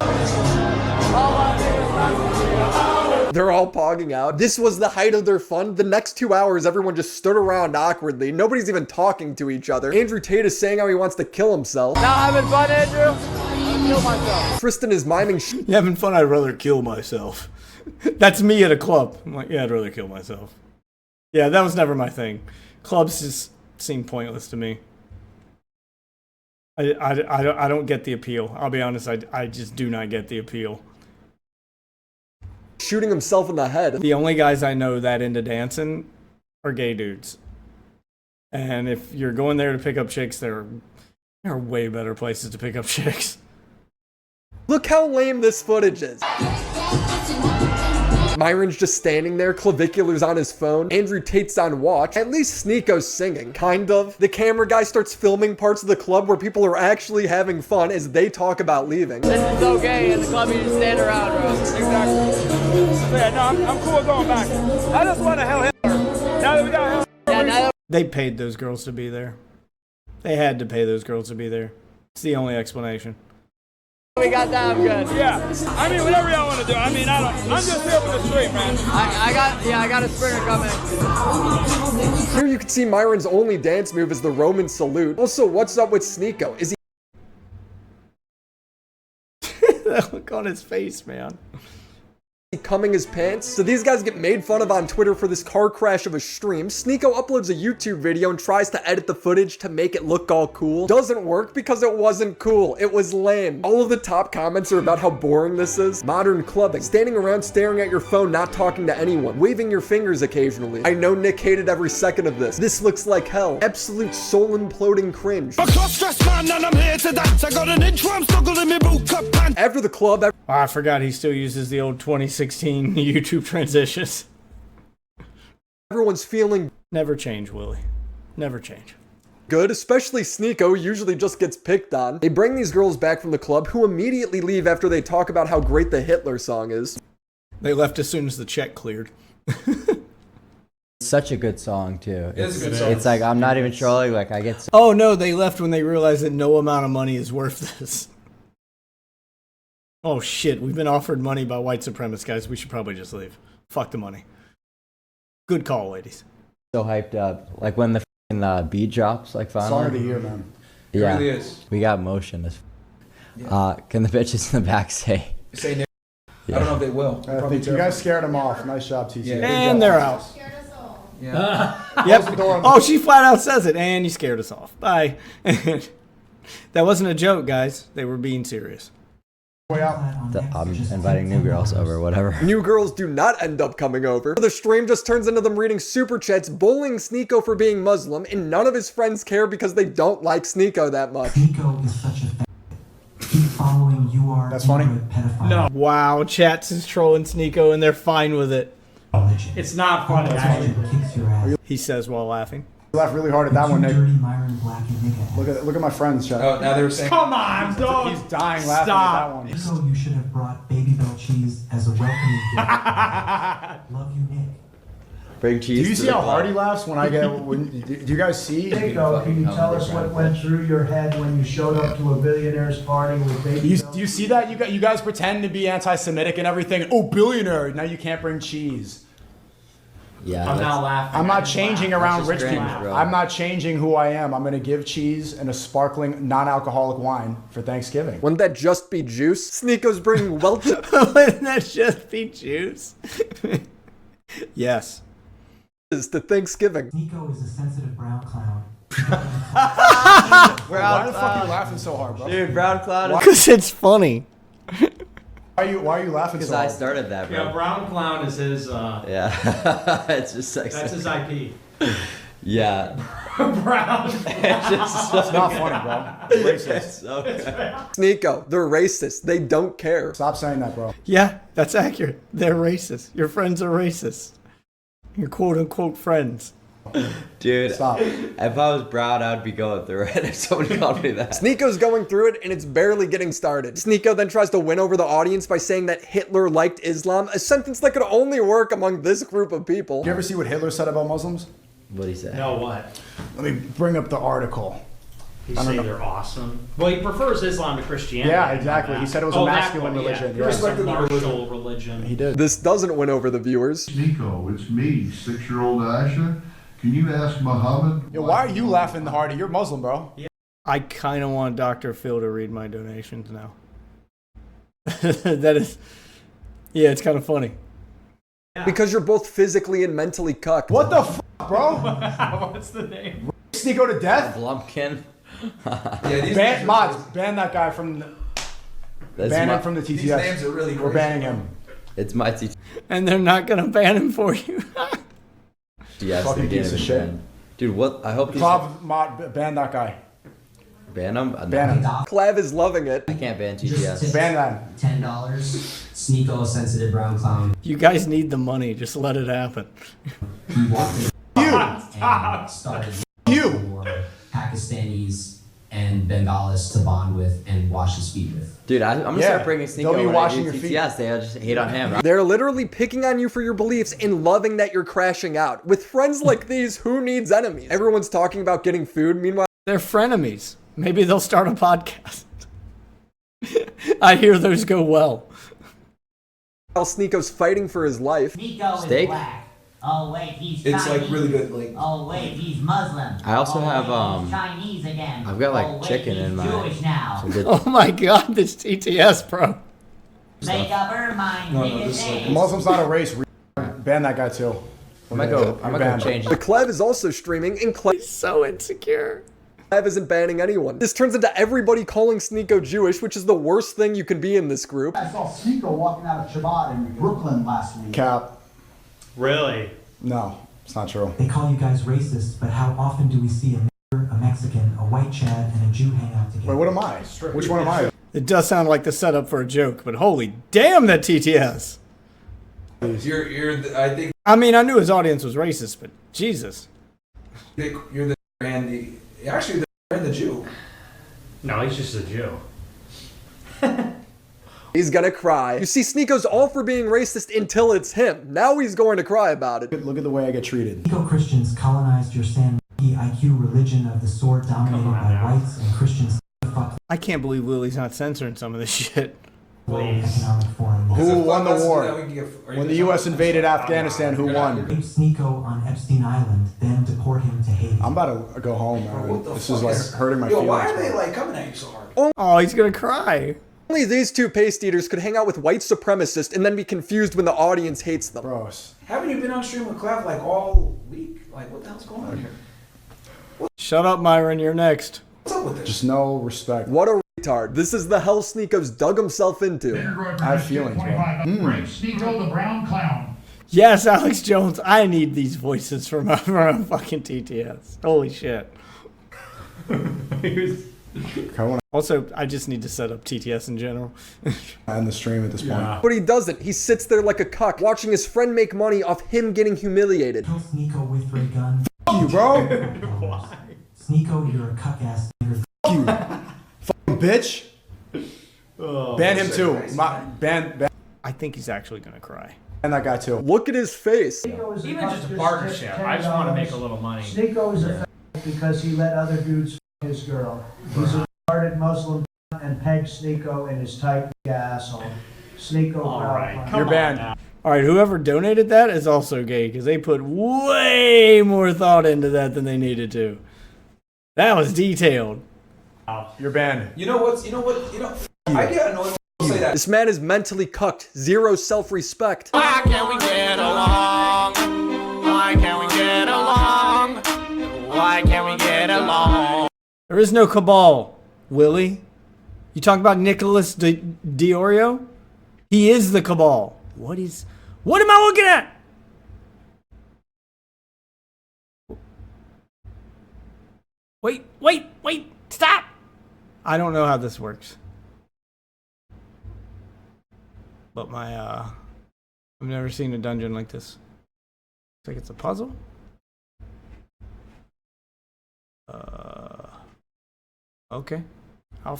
They're all pogging out. This was the height of their fun. The next 2 hours, everyone just stood around awkwardly. Nobody's even talking to each other. Andrew Tate is saying how he wants to kill himself. Now having fun, Andrew? I'll kill myself. Tristan is miming You having fun? I'd rather kill myself. That's me at a club. I'm like, yeah, I'd rather kill myself. Yeah, that was never my thing. Clubs just seem pointless to me. I don't get the appeal. I'll be honest, I just do not get the appeal. Shooting himself in the head. The only guys I know that into dancing are gay dudes. And if you're going there to pick up chicks, there are way better places to pick up chicks. Look how lame this footage is. Myron's just standing there, Clavicular's on his phone, Andrew Tate's on watch, at least Sneako's singing, kind of. The camera guy starts filming parts of the club where people are actually having fun as they talk about leaving. This is so gay in the club, you just stand around, bro. Exactly. Yeah, no, I'm cool with going back. I just want to hell Hitler. Now that we got Hitler. Yeah, now that they paid those girls to be there. They had to pay those girls to be there. It's the only explanation. we got that, I'm good. Yeah, I mean, whatever y'all want to do. I mean, I'm just here for the street, man. I got a sprinter coming. Here you can see Myron's only dance move is the Roman salute. Also, what's up with Sneako? Is he That look on his face, man. coming his pants? So these guys get made fun of on Twitter for this car crash of a stream. Sneako uploads a YouTube video and tries to edit the footage to make it look all cool. Doesn't work because it wasn't cool. It was lame. All of the top comments are about how boring this is. Modern clubbing. Standing around staring at your phone, not talking to anyone. Waving your fingers occasionally. I know Nick hated every second of this. This looks like hell. Absolute soul imploding cringe. After the club, I forgot he still uses the old 2016 YouTube transitions. Everyone's feeling never change, Willie. Never change. Good, especially Sneako, usually just gets picked on. They bring these girls back from the club who immediately leave after they talk about how great the Hitler song is. They left as soon as the check cleared. Such a good song too. It's like I'm not even trolling. Like I get. Oh no, they left when they realized that no amount of money is worth this. Oh shit, we've been offered money by white supremacists, guys. We should probably just leave. Fuck the money. Good call, ladies. So hyped up. Like when the beat drops, like finally. Song of the year, man. Yeah, It really is. we got motion. Can the bitches in the back say? Say no. I don't know if they will. I think you guys scared them off. Nice job, TC. Yeah. And they're out. Yeah. Yep. Oh, she flat out says it. And you scared us off. Bye. That wasn't a joke, guys. They were being serious. I'm inviting new girls over, whatever. New girls do not end up coming over. The stream just turns into them reading super chats, bullying Sneako for being Muslim, and none of his friends care because they don't like Sneako that much. Sneako is such a keep following you are. That's funny. Pedophile. No. Wow, chats is trolling Sneako and they're fine with it. It's not funny. Kicks your ass. He says while laughing. You laughed really hard at that one, Nick. Dirty Myron Black and nigga. Look at my friends, chat. Oh, now they were saying. Come on, don't. He's dying laughing at that one. Nico, you should have brought Baby Bell cheese as a welcoming gift. Love you, Nick. Bring cheese. Do you see how hard he laughs when I get? Do you guys see? Nico, can you tell us what went through your head when you showed up to a billionaire's party with Baby Bell? Do you see that? You guys pretend to be anti-Semitic and everything. Oh, billionaire! Now you can't bring cheese. Yeah, I'm not laughing. I'm not changing around rich cringe, people. bro. I'm not changing who I am. I'm going to give cheese and a sparkling, non-alcoholic wine for Thanksgiving. Wouldn't that just be juice? Sneako's bringing Welch. Wouldn't that just be juice? Yes. To Thanksgiving. Nico is a sensitive brown clown. Why the fuck are you laughing so hard, bro? Dude, brown cloud. Because it's funny. Why are you laughing so Because I hard? started that, bro. Yeah, brown clown is his. Yeah, it's just sexy. That's his IP. Yeah. Brown. It's not funny, bro. It's racist. Sneako, they're racist. They don't care. Stop saying that, bro. Yeah, that's accurate. They're racist. Your friends are racist. Your quote-unquote friends. Dude, Stop. if I was brown, I'd be going through it if somebody called me that. Sneako's going through it, and it's barely getting started. Sneako then tries to win over the audience by saying that Hitler liked Islam, a sentence that could only work among this group of people. You ever see what Hitler said about Muslims? What'd he say? No, what? Let me bring up the article. He say they're awesome. Well, he prefers Islam to Christianity. Yeah, exactly. He said it was a masculine religion. Yeah. Yeah. It's a martial religion. He did. This doesn't win over the viewers. Sneako, it's me, 6-year-old Asha. Can you ask Muhammad? Yo, why are you laughing harder? You're Muslim, bro. I kind of want Dr. Phil to read my donations now. That is... Yeah, it's kind of funny. Yeah. Because you're both physically and mentally cucked. What the f***, bro? What's the name? Sneako to death? Blumpkin. Ban that guy from the... Ban him from the TTS. These names are really We're banning him. It's my TTS. And they're not gonna ban him for you. Yes, Fucking they piece did. of shit. Dude, what? I hope these... Ban that guy. Ban him? Ban him. Clav is loving it. I can't ban TTS. Ban that. $10. Sneeko, sensitive brown clown. You guys need the money. Just let it happen. He walked in and started for Pakistanis and Bengalis to bond with and wash his feet with. Dude, I'm gonna start bringing Sneeko when I do TTS. They just hate on him. They're literally picking on you for your beliefs and loving that you're crashing out. With friends like these, who needs enemies? Everyone's talking about getting food. Meanwhile, they're frenemies. Maybe they'll start a podcast. I hear those go well. While Sneeko's fighting for his life. Sneeko is Steak? black. Oh wait, he's It's Chinese. like really good. Like Oh wait, he's Muslim. I also have, wait, he's Chinese again. I've got like oh, wait, chicken he's in my... Jewish now. some good- Oh my god, this TTS, bro. Make up her mind. Make it day. Muslim's not a race. Ban that guy too. I'm gonna go change The Clev is also streaming, and Clev is so insecure. Clev isn't banning anyone. This turns into everybody calling Sneeko Jewish, which is the worst thing you can be in this group. I saw Sneeko walking out of Shabbat in Brooklyn last week. Cap. Really? No, it's not true. They call you guys racist, but how often do we see a nigger, a Mexican, a white Chad, and a Jew hang out together? Wait, what am I? Which one am I? It does sound like the setup for a joke, but holy damn that TTS. I think I mean, I knew his audience was racist, but Jesus. you're the and actually the Jew. No, he's just a Jew. He's gonna cry. You see, Sneeko's all for being racist until it's him. Now he's going to cry about it. Look at the way I get treated. Eco-Christians colonized your San IQ religion of the sword dominated by whites and Christians. I can't believe Lily's not censoring some of this shit. Who won the war? When the U.S. invaded Afghanistan, who won? Sneeko on Epstein Island, then deport him to Haiti. I'm about to go home, man. This is like hurting my feelings. Why are they bro. like coming at you so hard? Oh, he's gonna cry. Only these two paste eaters could hang out with white supremacists and then be confused when the audience hates them. Gross. Haven't you been on stream with Clav like all week? Like what the hell's going on here? Shut up, Myron. You're next. What's up with this? Just no respect. What a retard. This is the hell Sneeko's dug himself into. I have feelings, bro. Sneeko the brown clown. Yes, Alex Jones. I need these voices from a fucking TTS. Holy shit. Also, I just need to set up TTS in general. On the stream at this point. But he doesn't. He sits there like a cuck, watching his friend make money off him getting humiliated. Kill Sneeko with your gun. Fuck you, bro. Sneeko, you're a cuck ass nigger. Fuck you. Fucking bitch. Ban him too. Ban. I think he's actually gonna cry. Ban that guy too. Look at his face. Even just a partnership. I just want to make a little money. Sneeko is a because he let other dudes f his girl. He's a retarded Muslim and pegged Sneeko in his tight asshole. Sneeko. All right, You're banned. All right, whoever donated that is also gay because they put way more thought into that than they needed to. That was detailed. You're banned. You know what? I get annoyed when people say that. This man is mentally cucked. Zero self-respect. Why can't we get along? Why can't we get along? Why can't we get along? There is no cabal, Willie. You talking about Nicholas Diorio? He is the cabal. What am I looking at? Wait, stop! I don't know how this works. But I've never seen a dungeon like this. Looks like it's a puzzle. Okay. I'll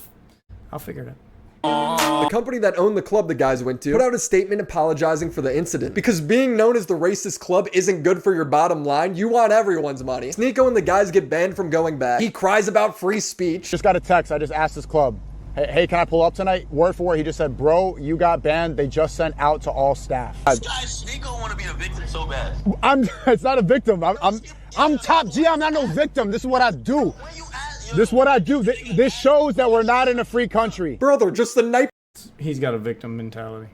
figure it out. The company that owned the club the guys went to put out a statement apologizing for the incident. Because being known as the racist club isn't good for your bottom line. You want everyone's money. Sneeko and the guys get banned from going back. He cries about free speech. Just got a text. I just asked this club, hey, can I pull up tonight? Word for word, he just said, bro, you got banned. They just sent out to all staff. This guy Sneeko want to be a victim so bad. It's not a victim. I'm top G. I'm not no victim. This is what I do. This is what I do. This shows that we're not in a free country. Brother, just the night. He's got a victim mentality.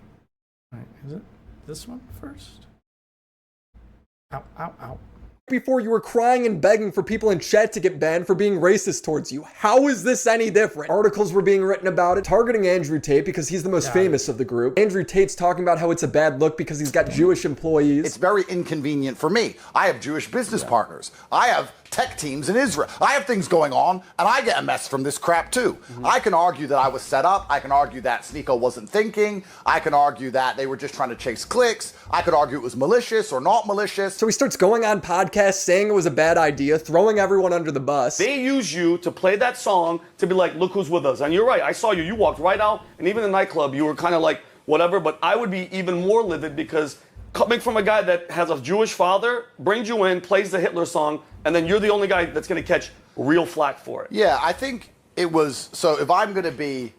All right, is it this one first? Ow. before you were crying and begging for people in chat to get banned for being racist towards you. How is this any different? Articles were being written about it, targeting Andrew Tate because he's the most famous of the group. Andrew Tate's talking about how it's a bad look because he's got Jewish employees. It's very inconvenient for me. I have Jewish business partners. I have tech teams in Israel. I have things going on, and I get a mess from this crap too. I can argue that I was set up. I can argue that Sneeko wasn't thinking. I can argue that they were just trying to chase clicks. I could argue it was malicious or not malicious. So he starts going on podcasts saying it was a bad idea, throwing everyone under the bus. They use you to play that song to be like, look who's with us. And you're right, I saw you. You walked right out, and even in the nightclub, you were kind of like, whatever. But I would be even more livid because coming from a guy that has a Jewish father, brings you in, plays the Hitler song, and then you're the only guy that's going to catch real flack for it. Yeah, I think it was, so if I'm going to be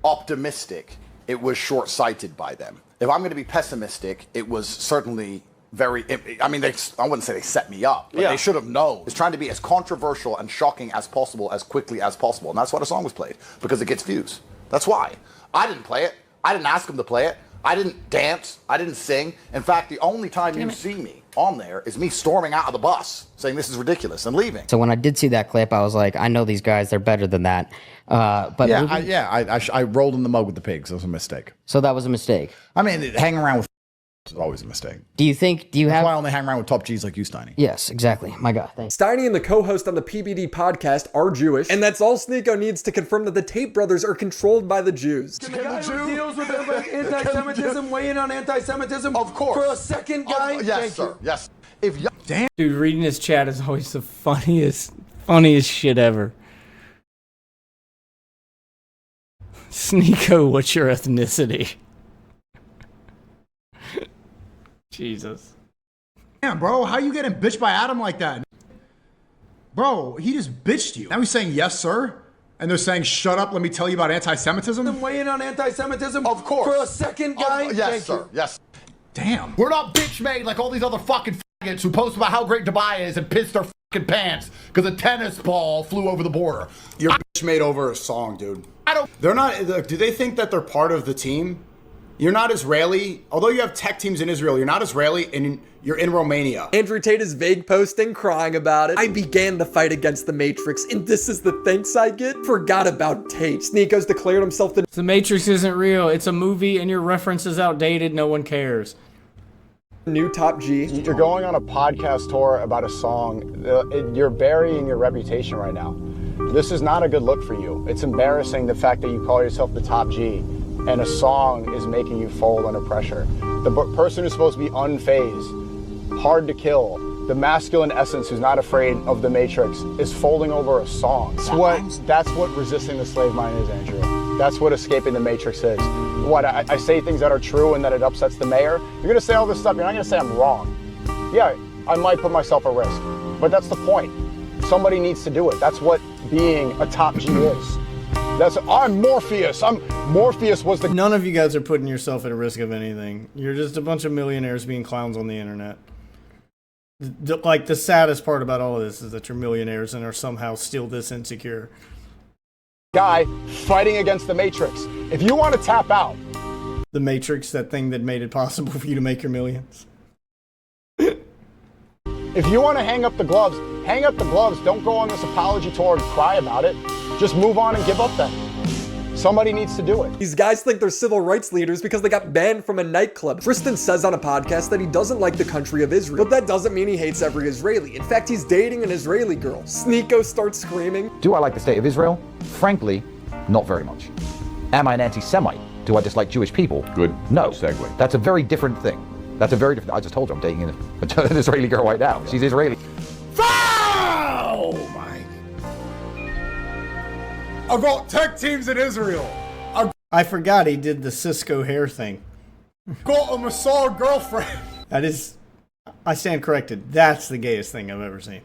optimistic, it was short-sighted by them. If I'm going to be pessimistic, it was certainly very, I mean, I wouldn't say they set me up, but they should have known. It's trying to be as controversial and shocking as possible, as quickly as possible. And that's why the song was played, because it gets views. That's why. I didn't play it. I didn't ask them to play it. I didn't dance. I didn't sing. In fact, the only time you see me on there is me storming out of the bus, saying this is ridiculous, and leaving. So when I did see that clip, I was like, I know these guys, they're better than that. But I rolled in the mug with the pigs. It was a mistake. So that was a mistake. I mean, hanging around with is always a mistake. Do you That's why I only hang around with top G's like you, Steiny. Yes, exactly. My God, thanks. Steiny and the co-host on the PBD podcast are Jewish, and that's all Sneeko needs to confirm that the Tate brothers are controlled by the Jews. Can the guy who deals with anti-Semitism weigh in on anti-Semitism? Of course. For a second, guy? Yes, sir. Yes. If Damn. Dude, reading his chat is always the funniest shit ever. Sneeko, what's your ethnicity? Jesus. Damn, bro, how you getting bitched by Adam like that? Bro, he just bitched you. Now he's saying, yes, sir. And they're saying, shut up, let me tell you about anti-Semitism. Weigh in on anti-Semitism? Of course. For a second, guy? Yes, sir. Yes. Damn. We're not bitch made like all these other fucking faggots who post about how great Dubai is and piss their fucking pants because a tennis ball flew over the border. You're bitch made over a song, dude. They're not, do they think that they're part of the team? You're not Israeli. Although you have tech teams in Israel, you're not Israeli and you're in Romania. Andrew Tate is vague posting, crying about it. I began the fight against the Matrix, and this is the thanks I get? Forgot about Tate. Sneeko's declared himself the Matrix isn't real. It's a movie and your reference is outdated. No one cares. New top G. You're going on a podcast tour about a song. You're burying your reputation right now. This is not a good look for you. It's embarrassing the fact that you call yourself the top G and a song is making you fold under pressure. The person who's supposed to be unfazed, hard to kill, the masculine essence who's not afraid of the Matrix is folding over a song. That's what resisting the slave mind is, Andrew. That's what escaping the Matrix is. What, I say things that are true and that it upsets the mayor? You're gonna say all this stuff, you're not gonna say I'm wrong. Yeah, I might put myself at risk, but that's the point. Somebody needs to do it. That's what being a top G is. I'm Morpheus. Morpheus was the... None of you guys are putting yourself at risk of anything. You're just a bunch of millionaires being clowns on the internet. The saddest part about all of this is that you're millionaires and are somehow still this insecure. Guy fighting against the Matrix. If you want to tap out... The Matrix, that thing that made it possible for you to make your millions. If you want to hang up the gloves, hang up the gloves. Don't go on this apology tour and cry about it. Just move on and give up then. Somebody needs to do it. These guys think they're civil rights leaders because they got banned from a nightclub. Tristan says on a podcast that he doesn't like the country of Israel, but that doesn't mean he hates every Israeli. In fact, he's dating an Israeli girl. Sneeko starts screaming. Do I like the state of Israel? Frankly, not very much. Am I an anti-Semite? Do I dislike Jewish people? Good. No. Segue. That's a very different thing. That's a very different... I just told you I'm dating an Israeli girl right now. She's Israeli. Oh my... I've got tech teams in Israel. I forgot he did the Cisco hair thing. Got a Mossad girlfriend. That is... I stand corrected. That's the gayest thing I've ever seen.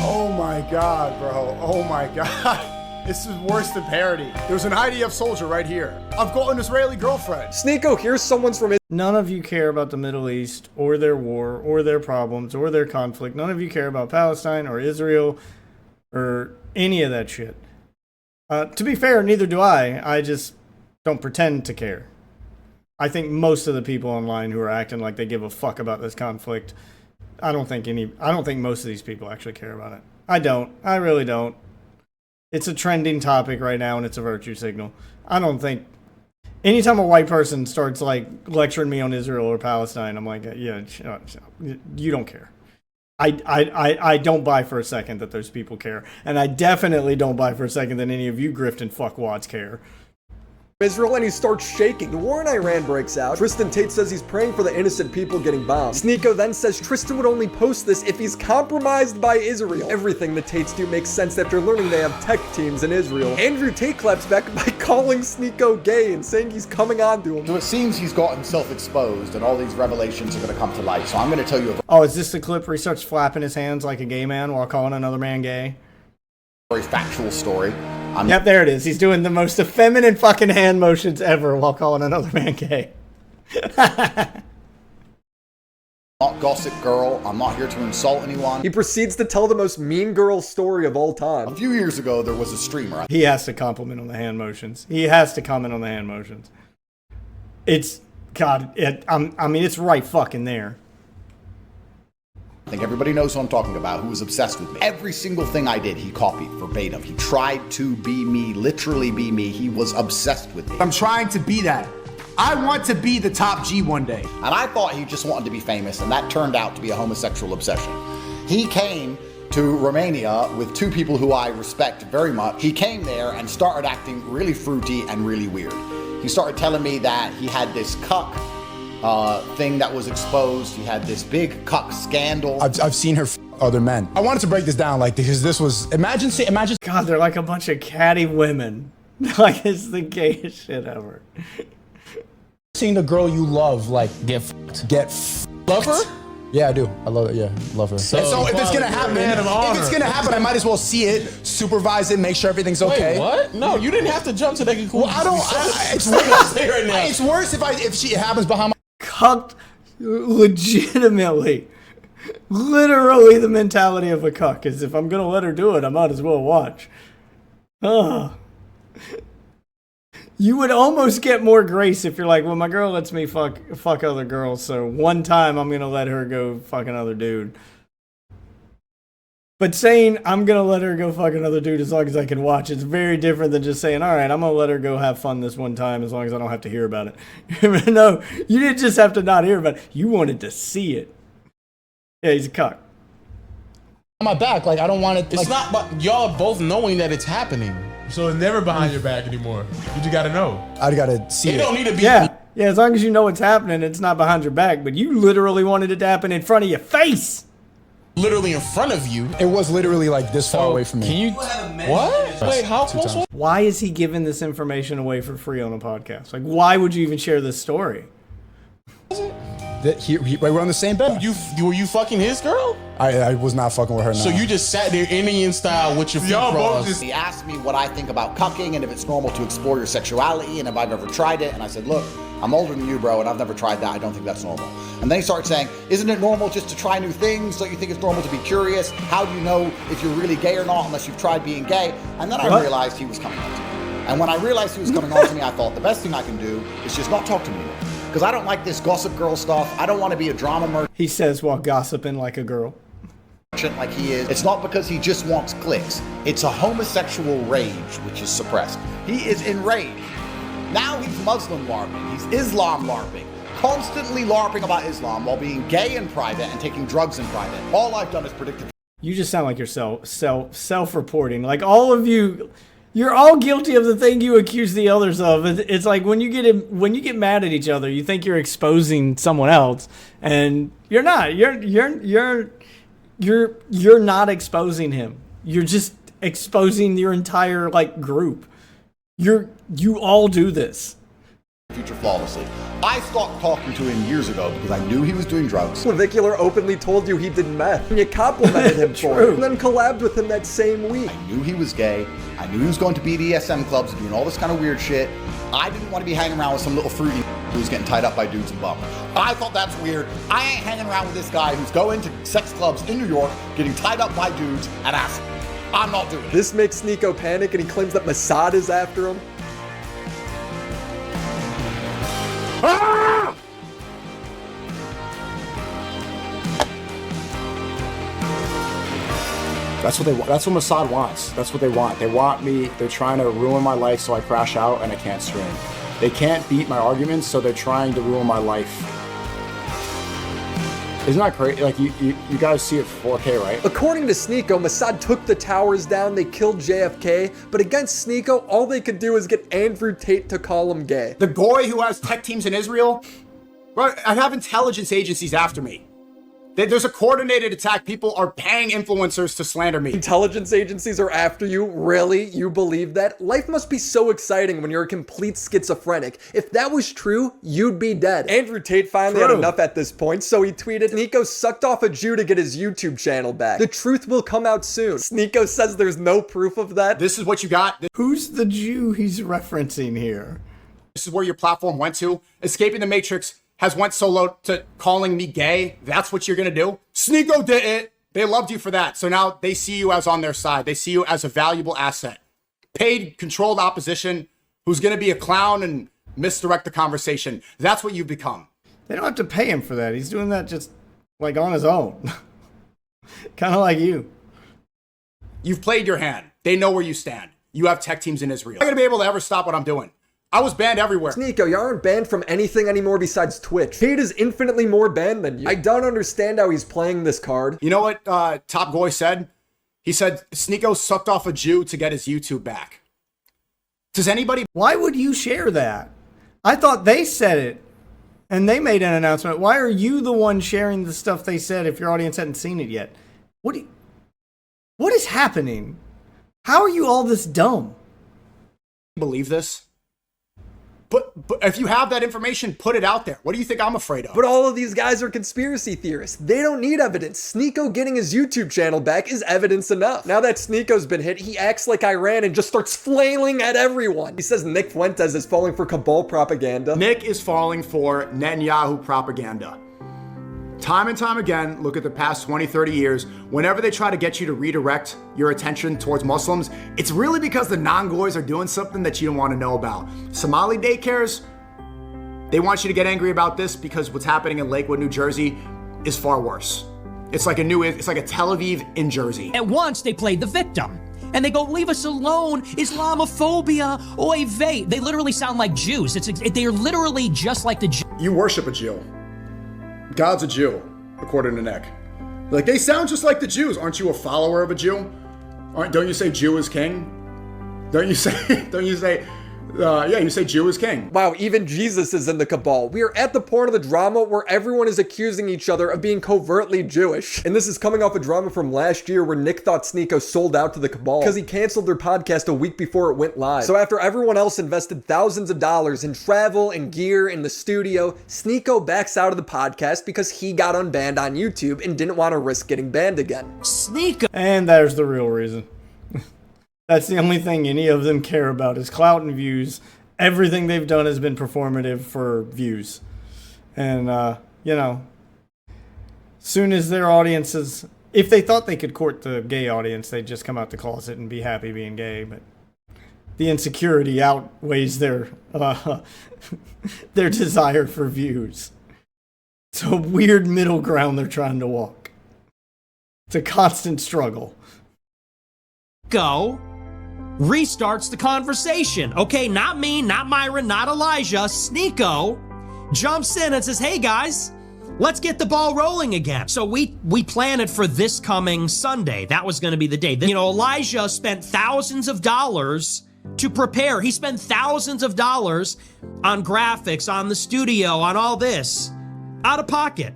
Oh my god, bro. Oh my god. This is worse than parody. There's an IDF soldier right here. I've got an Israeli girlfriend. Sneeko, here's someone's from... None of you care about the Middle East, or their war, or their problems, or their conflict. None of you care about Palestine, or Israel, or any of that shit. To be fair, neither do I. I just don't pretend to care. I think most of the people online who are acting like they give a fuck about this conflict, I don't think most of these people actually care about it. I don't. I really don't. It's a trending topic right now, and it's a virtue signal. I don't think... Anytime a white person starts, like, lecturing me on Israel or Palestine, I'm like, yeah, you don't care. I don't buy for a second that those people care. And I definitely don't buy for a second that any of you grifting fuckwads care. Israel, and he starts shaking. The war in Iran breaks out. Tristan Tate says he's praying for the innocent people getting bombed. Sneeko then says Tristan would only post this if he's compromised by Israel. Everything the Tates do makes sense after learning they have tech teams in Israel. Andrew Tate claps back by calling Sneeko gay and saying he's coming on to him. So it seems he's gotten himself exposed and all these revelations are going to come to light. So I'm going to tell you a Oh, is this the clip where he starts flapping his hands like a gay man while calling another man gay? very factual story. Yep, there it is. He's doing the most effeminate fucking hand motions ever while calling another man gay. Not gossip girl. I'm not here to insult anyone. He proceeds to tell the most mean girl story of all time. A few years ago, there was a streamer. He has to compliment on the hand motions. He has to comment on the hand motions. It's, God, I mean, it's right fucking there. I think everybody knows who I'm talking about, who was obsessed with me. Every single thing I did, he copied verbatim. He tried to be me, literally be me. He was obsessed with me. I'm trying to be that. I want to be the top G one day. And I thought he just wanted to be famous, and that turned out to be a homosexual obsession. He came to Romania with two people who I respect very much. He came there and started acting really fruity and really weird. He started telling me that he had this cuck thing that was exposed. He had this big cuck scandal. I've seen her other men. I wanted to break this down, like, because this was, imagine. God, they're like a bunch of catty women. Like, it's the gayest shit ever. Seeing the girl you love, like, love her? Yeah, I do. I love it. Yeah, love her. So if it's gonna happen, I might as well see it, supervise it, make sure everything's okay. Wait, what? No, you didn't have to jump to that conclusion. Well, it's worse. Right now. It's worse if it happens behind my. Cucked, legitimately, literally the mentality of a cuck is if I'm gonna let her do it, I might as well watch. Ugh. You would almost get more grace if you're like, well, my girl lets me fuck other girls, so one time I'm gonna let her go fuck another dude. But saying I'm gonna let her go fuck another dude as long as I can watch, it's very different than just saying, all right, I'm gonna let her go have fun this one time as long as I don't have to hear about it. No, you didn't just have to not hear about it. You wanted to see it. Yeah, he's a cuck. On my back, like, I don't want it. It's not, but y'all are both knowing that it's happening. So it's never behind your back anymore. You just gotta know. I gotta see it. It don't need to be. Yeah, as long as you know what's happening, it's not behind your back. But you literally wanted it to happen in front of your face. Literally in front of you. It was literally like this far away from me. Can you? What? Wait, how close was? Why is he giving this information away for free on a podcast? Like, why would you even share this story? We're on the same bed. Were you fucking his girl? I was not fucking with her. So you just sat there Indian style with your feet crossed. He asked me what I think about cucking and if it's normal to explore your sexuality and if I've ever tried it. And I said, look, I'm older than you, bro, and I've never tried that. I don't think that's normal. And then he started saying, isn't it normal just to try new things? Don't you think it's normal to be curious? How do you know if you're really gay or not unless you've tried being gay? And then I realized he was coming on to me. And when I realized he was coming on to me, I thought the best thing I can do is just not talk to him anymore. Because I don't like this gossip girl stuff. I don't want to be a drama merchant. He says while gossiping like a girl. Like he is. It's not because he just wants clicks. It's a homosexual rage which is suppressed. He is enraged. Now he's Muslim LARPing. He's Islam LARPing. Constantly LARPing about Islam while being gay in private and taking drugs in private. All I've done is predict. You just sound like you're self-reporting. Like all of you, you're all guilty of the thing you accuse the others of. It's like when you get mad at each other, you think you're exposing someone else, and you're not. You're not exposing him. You're just exposing your entire like group. You all do this. Future flawlessly. I stopped talking to him years ago because I knew he was doing drugs. Clavicular openly told you he did meth, and you complimented him for it, and then collabed with him that same week. I knew he was gay. I knew he was going to BDSM clubs and doing all this kind of weird shit. I didn't want to be hanging around with some little fruity who's getting tied up by dudes and bum. I thought that's weird. I ain't hanging around with this guy who's going to sex clubs in New York, getting tied up by dudes and ass. I'm not doing it. This makes Sneeko panic, and he claims that Mossad is after him. Ah! That's what they want. That's what Mossad wants. That's what they want. They want me. They're trying to ruin my life so I crash out and I can't stream. They can't beat my arguments, so they're trying to ruin my life. Isn't that crazy? Like, you guys see it 4K, right? According to Sneeko, Mossad took the towers down, they killed JFK, but against Sneeko, all they could do is get Andrew Tate to call him gay. The goy who has tech teams in Israel, bro, I have intelligence agencies after me. There's a coordinated attack. People are paying influencers to slander me. Intelligence agencies are after you? Really? You believe that? Life must be so exciting when you're a complete schizophrenic. If that was true, you'd be dead. Andrew Tate finally had enough at this point, so he tweeted, Sneeko sucked off a Jew to get his YouTube channel back. The truth will come out soon. Sneeko says there's no proof of that. This is what you got. Who's the Jew he's referencing here? This is where your platform went to. Escaping the Matrix has went so low to calling me gay. That's what you're gonna do? Sneeko did it. They loved you for that. So now they see you as on their side. They see you as a valuable asset. Paid, controlled opposition who's gonna be a clown and misdirect the conversation. That's what you've become. They don't have to pay him for that. He's doing that just like on his own. Kind of like you. You've played your hand. They know where you stand. You have tech teams in Israel. I'm not gonna be able to ever stop what I'm doing. I was banned everywhere. Sneeko, you aren't banned from anything anymore besides Twitch. Tate is infinitely more banned than you. I don't understand how he's playing this card. You know what Top Goy said? He said Sneeko sucked off a Jew to get his YouTube back. Does anybody... Why would you share that? I thought they said it and they made an announcement. Why are you the one sharing the stuff they said if your audience hadn't seen it yet? What is happening? How are you all this dumb? Believe this? But if you have that information, put it out there. What do you think I'm afraid of? But all of these guys are conspiracy theorists. They don't need evidence. Sneeko getting his YouTube channel back is evidence enough. Now that Sneeko's been hit, he acts like Iran and just starts flailing at everyone. He says Nick Fuentes is falling for cabal propaganda. Nick is falling for Netanyahu propaganda. Time and time again, look at the past 20, 30 years, whenever they try to get you to redirect your attention towards Muslims, it's really because the non-goys are doing something that you don't want to know about. Somali daycares, they want you to get angry about this because what's happening in Lakewood, New Jersey is far worse. It's like it's like a Tel Aviv in Jersey. At once, they played the victim. And they go, leave us alone, Islamophobia, oy vey. They literally sound like Jews. They're literally just like the Jews. You worship a Jew. God's a Jew, according to Nick. Like, they sound just like the Jews. Aren't you a follower of a Jew? Don't you say Jew is king? Don't you say, you say Jew is king. Wow, even Jesus is in the cabal. We are at the point of the drama where everyone is accusing each other of being covertly Jewish. And this is coming off a drama from last year where Nick thought Sneeko sold out to the cabal because he canceled their podcast a week before it went live. So after everyone else invested thousands of dollars in travel and gear in the studio, Sneeko backs out of the podcast because he got unbanned on YouTube and didn't want to risk getting banned again. Sneeko. And there's the real reason. That's the only thing any of them care about is clout and views. Everything they've done has been performative for views. And, soon as their audiences, if they thought they could court the gay audience, they'd just come out the closet and be happy being gay. But the insecurity outweighs their desire for views. It's a weird middle ground they're trying to walk. It's a constant struggle. Go. Restarts the conversation. Okay, not me, not Myron, not Elijah. Sneeko jumps in and says, hey guys, let's get the ball rolling again. So we plan it for this coming Sunday. That was going to be the day. Elijah spent thousands of dollars to prepare. He spent thousands of dollars on graphics, on the studio, on all this. Out of pocket.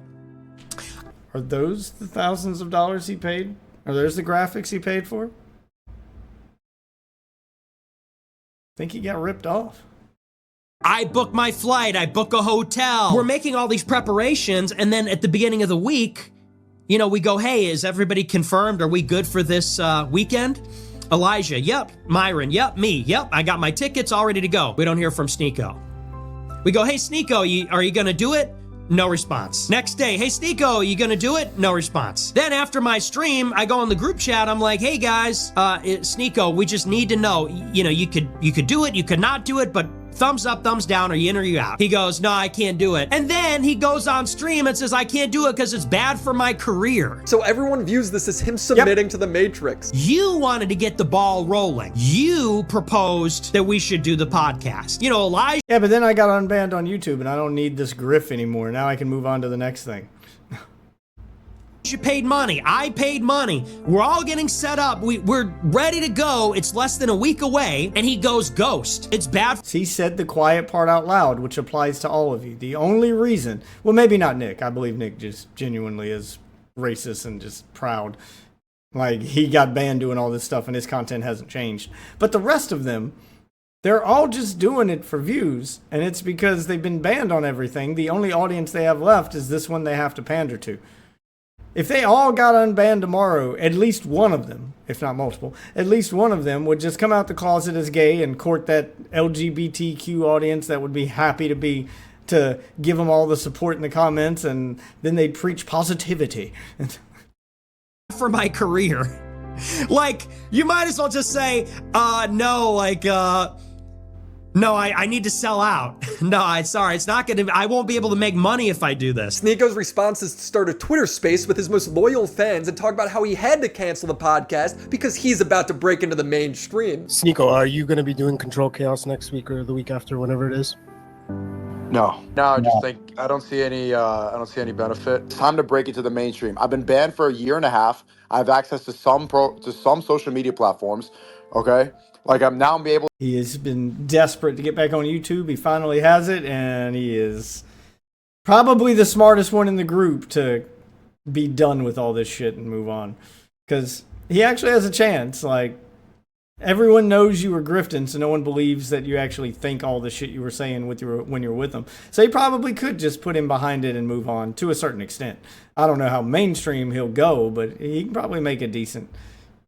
Are those the thousands of dollars he paid? Are those the graphics he paid for? Think he got ripped off. I book my flight. I book a hotel. We're making all these preparations. And then at the beginning of the week, we go, hey, is everybody confirmed? Are we good for this weekend? Elijah, yep. Myron, yep. Me, yep. I got my tickets all ready to go. We don't hear from Sneeko. We go, hey, Sneeko, are you going to do it? No response. Next day, hey, Sneeko, you gonna do it? No response. Then after my stream, I go in the group chat. I'm like, hey guys, Sneeko, we just need to know, you could do it, you could not do it, but thumbs up, thumbs down, are you in or you out? He goes, no, I can't do it. And then he goes on stream and says, I can't do it because it's bad for my career. So everyone views this as him submitting to the Matrix. You wanted to get the ball rolling. You proposed that we should do the podcast. You know, Elijah. Yeah, but then I got unbanned on YouTube and I don't need this grift anymore. Now I can move on to the next thing. You paid money. I paid money. We're all getting set up. We're ready to go. It's less than a week away. And he goes ghost. It's bad. He said the quiet part out loud, which applies to all of you. The only reason, well, maybe not Nick. I believe Nick just genuinely is racist and just proud. Like, he got banned doing all this stuff and his content hasn't changed. But the rest of them, they're all just doing it for views. And it's because they've been banned on everything. The only audience they have left is this one they have to pander to. If they all got unbanned tomorrow, at least one of them, if not multiple, at least one of them would just come out the closet as gay and court that LGBTQ audience that would be happy to give them all the support in the comments, and then they'd preach positivity. For my career. Like, you might as well just say, no, like, no, I need to sell out. No, sorry, it's not gonna, I won't be able to make money if I do this. Sneako's response is to start a Twitter space with his most loyal fans and talk about how he had to cancel the podcast because he's about to break into the mainstream. Sneako, are you gonna be doing Control Chaos next week or the week after, whenever it is? No, I just think I don't see any benefit. It's time to break into the mainstream. I've been banned for a year and a half. I have access to some social media platforms. Okay, like I'm able. He has been desperate to get back on YouTube. He finally has it, and he is probably the smartest one in the group to be done with all this shit and move on, because he actually has a chance. Like, everyone knows you were grifting, so no one believes that you actually think all the shit you were saying when you're with them. So he probably could just put him behind it and move on to a certain extent. I don't know how mainstream he'll go, but he can probably make a decent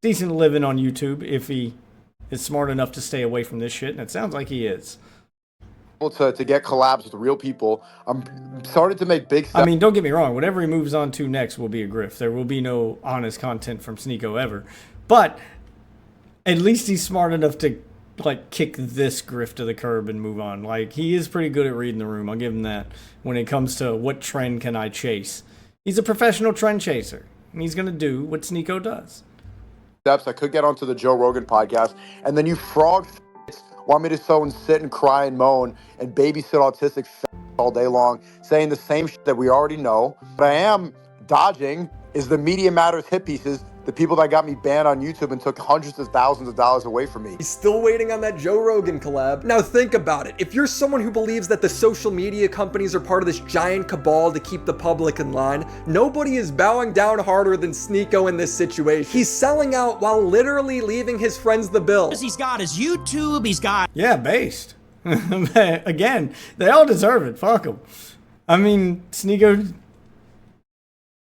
living on YouTube if he is smart enough to stay away from this shit, and it sounds like he is. To get collabs with real people. I'm starting to make big steps. I mean, don't get me wrong. Whatever he moves on to next will be a grift. There will be no honest content from Sneako ever. But at least he's smart enough to, like, kick this grift to the curb and move on. Like, he is pretty good at reading the room. I'll give him that. When it comes to what trend can I chase, he's a professional trend chaser, and he's gonna do what Sneako does. Steps. I could get onto the Joe Rogan podcast, and then you frog want me to sit and cry and moan and babysit autistic all day long, saying the same shit that we already know. What I am dodging is the Media Matters hit pieces, the people that got me banned on YouTube and took hundreds of thousands of dollars away from me. He's still waiting on that Joe Rogan collab. Now think about it. If you're someone who believes that the social media companies are part of this giant cabal to keep the public in line, nobody is bowing down harder than Sneako in this situation. He's selling out while literally leaving his friends the bill. He's got his YouTube, he's got... Yeah, based. Again, they all deserve it. Fuck them. I mean, Sneako's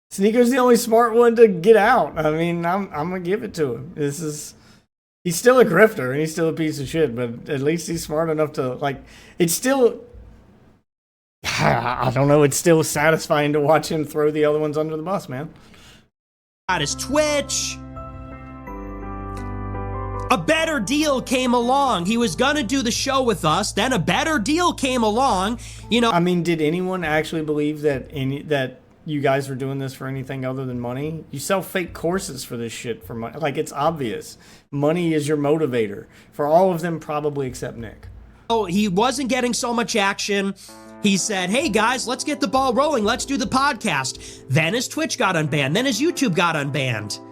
the only smart one to get out. I mean, I'm gonna give it to him. He's still a grifter and he's still a piece of shit, but at least he's smart enough to, like, it's still, I don't know, it's still satisfying to watch him throw the other ones under the bus, man. Got his Twitch. A better deal came along. He was gonna do the show with us, then a better deal came along. You know, I mean, did anyone actually believe that you guys were doing this for anything other than money? You sell fake courses for this shit for money. Like, it's obvious. Money is your motivator. For all of them, probably except Nick. Oh, he wasn't getting so much action. He said, hey guys, let's get the ball rolling. Let's do the podcast. Then his Twitch got unbanned. Then his YouTube got unbanned.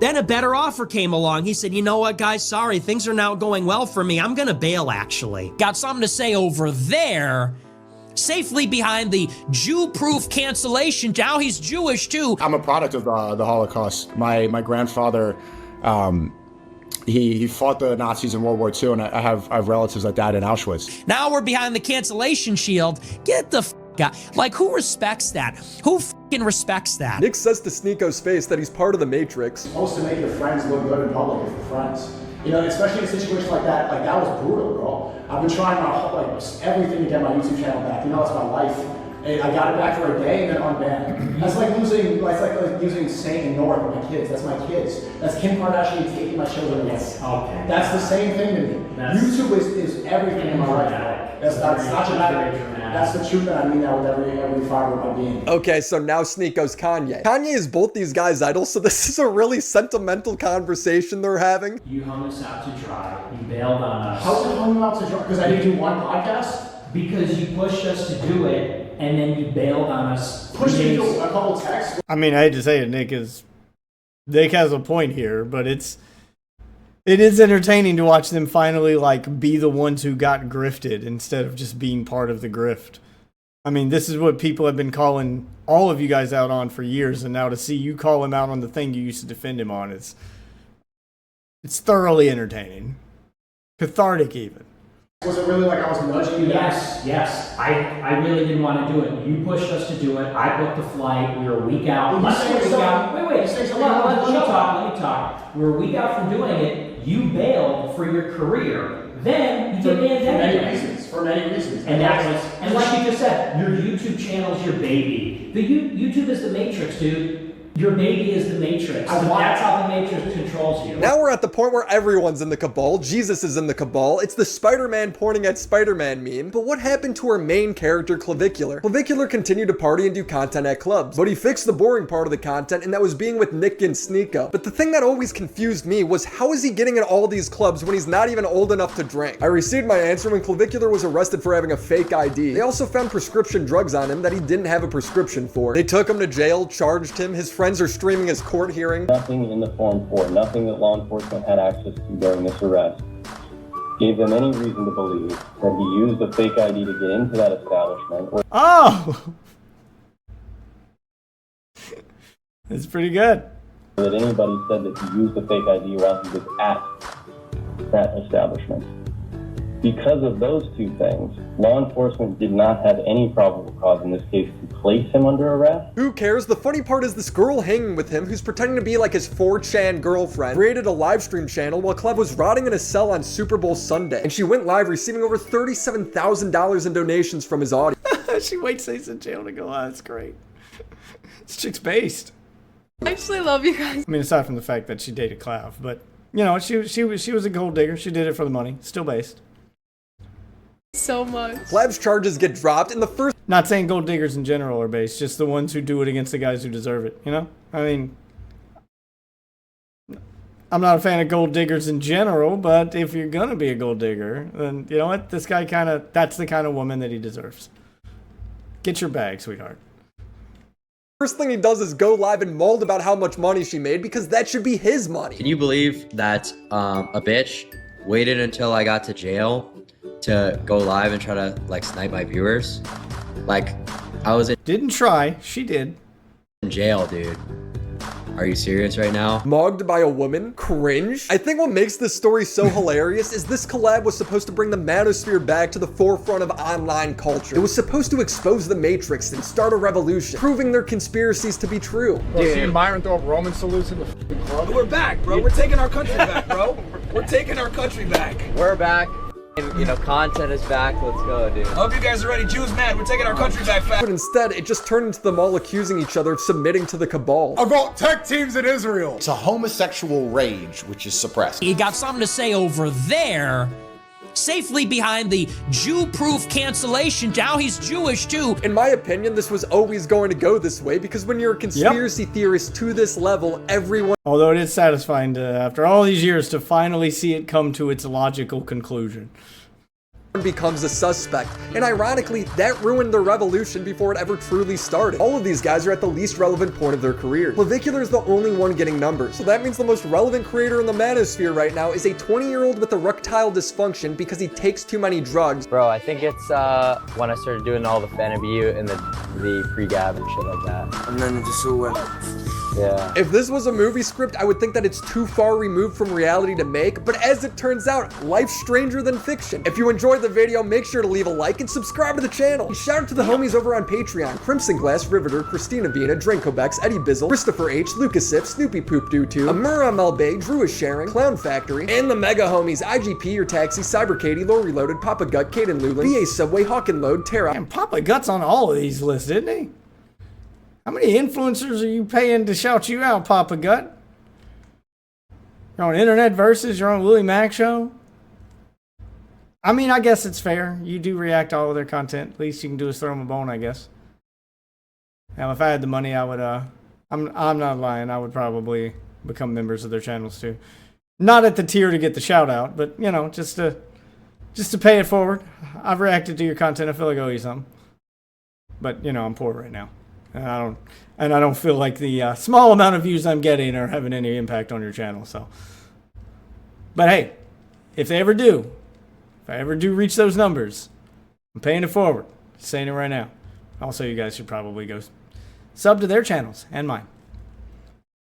Then a better offer came along. He said, you know what, guys, sorry, things are now going well for me. I'm gonna bail, actually. Got something to say over there. Safely behind the Jew-proof cancellation. Now he's Jewish too. I'm a product of the Holocaust. My grandfather, he fought the Nazis in World War II, and I have relatives like that in Auschwitz. Now we're behind the cancellation shield. Get the f out. Like, who respects that? Who f***ing respects that? Nick says to Sneako's face that he's part of the Matrix. You're supposed to make your friends look good in public if you're friends. You know, especially in a situation like that was brutal, girl. I've been trying everything to get my YouTube channel back. You know, it's my life. And I got it back for a day and then unbanned. That's like using Saint and North with my kids. That's my kids. That's Kim Kardashian taking my children away. Yes. Okay. That's the same thing to me. YouTube is everything in my life. That's the truth, and I mean that with every fiber of my being. Okay, so now Sneako's Kanye. Kanye is both these guys' idols, so this is a really sentimental conversation they're having. You hung us out to dry. You bailed on us. How did you hung me out to dry? Because I didn't do one podcast? Because you pushed us to do it, and then you bailed on us. Pushed me to do a couple texts? I mean, I hate to say it, Nick has a point here, but it is entertaining to watch them finally like be the ones who got grifted instead of just being part of the grift. I mean, this is what people have been calling all of you guys out on for years, and now to see you call him out on the thing you used to defend him on, it's thoroughly entertaining. Cathartic even. Was it really like I was nudging you? Yes. I really didn't want to do it. You pushed us to do it. I booked the flight. We were a week out. Wait. Let me talk. We were a week out from doing it. You bailed for your career. Then you did it for many reasons. And like you just said, your YouTube channel's your baby. YouTube is the Matrix, dude. Your baby is the Matrix. That's how the Matrix controls you. Now we're at the point where everyone's in the cabal. Jesus is in the cabal. It's the Spider-Man pointing at Spider-Man meme. But what happened to our main character, Clavicular? Clavicular continued to party and do content at clubs, but he fixed the boring part of the content, and that was being with Nick and Sneeko. But the thing that always confused me was how is he getting in all these clubs when he's not even old enough to drink? I received my answer when Clavicular was arrested for having a fake ID. They also found prescription drugs on him that he didn't have a prescription for. They took him to jail, charged him. His friends are streaming his court hearing. Nothing in the Form 4, nothing that law enforcement had access to during this arrest, gave them any reason to believe that he used a fake ID to get into that establishment. Oh! That's pretty good. That anybody said that he used a fake ID while he was at that establishment. Because of those two things, law enforcement did not have any probable cause in this case to place him under arrest. Who cares? The funny part is this girl hanging with him, who's pretending to be like his 4chan girlfriend, created a live stream channel while Clev was rotting in a cell on Super Bowl Sunday. And she went live receiving over $37,000 in donations from his audience. She waits till he's in jail to go, that's great. This chick's based. I actually love you guys. I mean, aside from the fact that she dated Clav, but, you know, she was a gold digger. She did it for the money. Still based. So much. Clav's charges get dropped in the first. Not saying gold diggers in general are based, just the ones who do it against the guys who deserve it, you know? I mean, I'm not a fan of gold diggers in general, but if you're gonna be a gold digger, then you know what? This guy that's the kind of woman that he deserves. Get your bag, sweetheart. First thing he does is go live and mold about how much money she made because that should be his money. Can you believe that a bitch waited until I got to jail to go live and try to like snipe my viewers? Like, I was didn't try, she did. In jail, dude. Are you serious right now? Mugged by a woman? Cringe? I think what makes this story so hilarious is this collab was supposed to bring the Manosphere back to the forefront of online culture. It was supposed to expose the Matrix and start a revolution, proving their conspiracies to be true. Bro, seeing Myron throw up Roman salutes in the club. We're back, bro. We're taking our country back, bro. We're taking our country back. We're back. You know, content is back. Let's go, dude. I hope you guys are ready. Jews mad. We're taking our country back fast. But instead, it just turned into them all accusing each other of submitting to the cabal. About tech teams in Israel. It's a homosexual rage which is suppressed. You got something to say over there, safely behind the Jew-proof cancellation. Now he's Jewish too. In my opinion, this was always going to go this way because when you're a conspiracy theorist to this level, everyone... Although it is satisfying to, after all these years, to finally see it come to its logical conclusion. Becomes a suspect, and ironically that ruined their revolution before it ever truly started. All of these guys are at the least relevant point of their career. Clavicular is the only one getting numbers, so that means the most relevant creator in the Manosphere right now is a 20-year-old with erectile dysfunction because he takes too many drugs. Bro, I think it's when I started doing all the fan of you and the pre-gab and shit like that. And then it just went. Yeah. If this was a movie script, I would think that it's too far removed from reality to make, but as it turns out, life's stranger than fiction. If you enjoyed the video, make sure to leave a like and subscribe to the channel. And shout out to the homies over on Patreon: Crimson Glass, Riveter, Christina Vina, Drinkobex, Eddie Bizzle, Christopher H, Lucas Sip, Snoopy Poop Doo 2, Amura Melbay, Drew is Sharing, Clown Factory, and the mega homies IGP, Your Taxi, Cyber Katie, Lore Reloaded, Papa Gut, Caden Lulin, BA Subway, Hawk and Load, Terra. And Papa Gut's on all of these lists, isn't he? How many influencers are you paying to shout you out, Papa Gut? You're on Internet Versus, you're on Willie Mac Show. I mean, I guess it's fair. You do react to all of their content. Least you can do is throw them a bone, I guess. Now, if I had the money, I would, I'm not lying, I would probably become members of their channels too. Not at the tier to get the shout out, but, you know, just to pay it forward. I've reacted to your content, I feel like I owe you something. But, you know, I'm poor right now. And I don't feel like the small amount of views I'm getting are having any impact on your channel, so. But hey, if I ever do reach those numbers, I'm paying it forward. Saying it right now. Also, you guys should probably go sub to their channels and mine.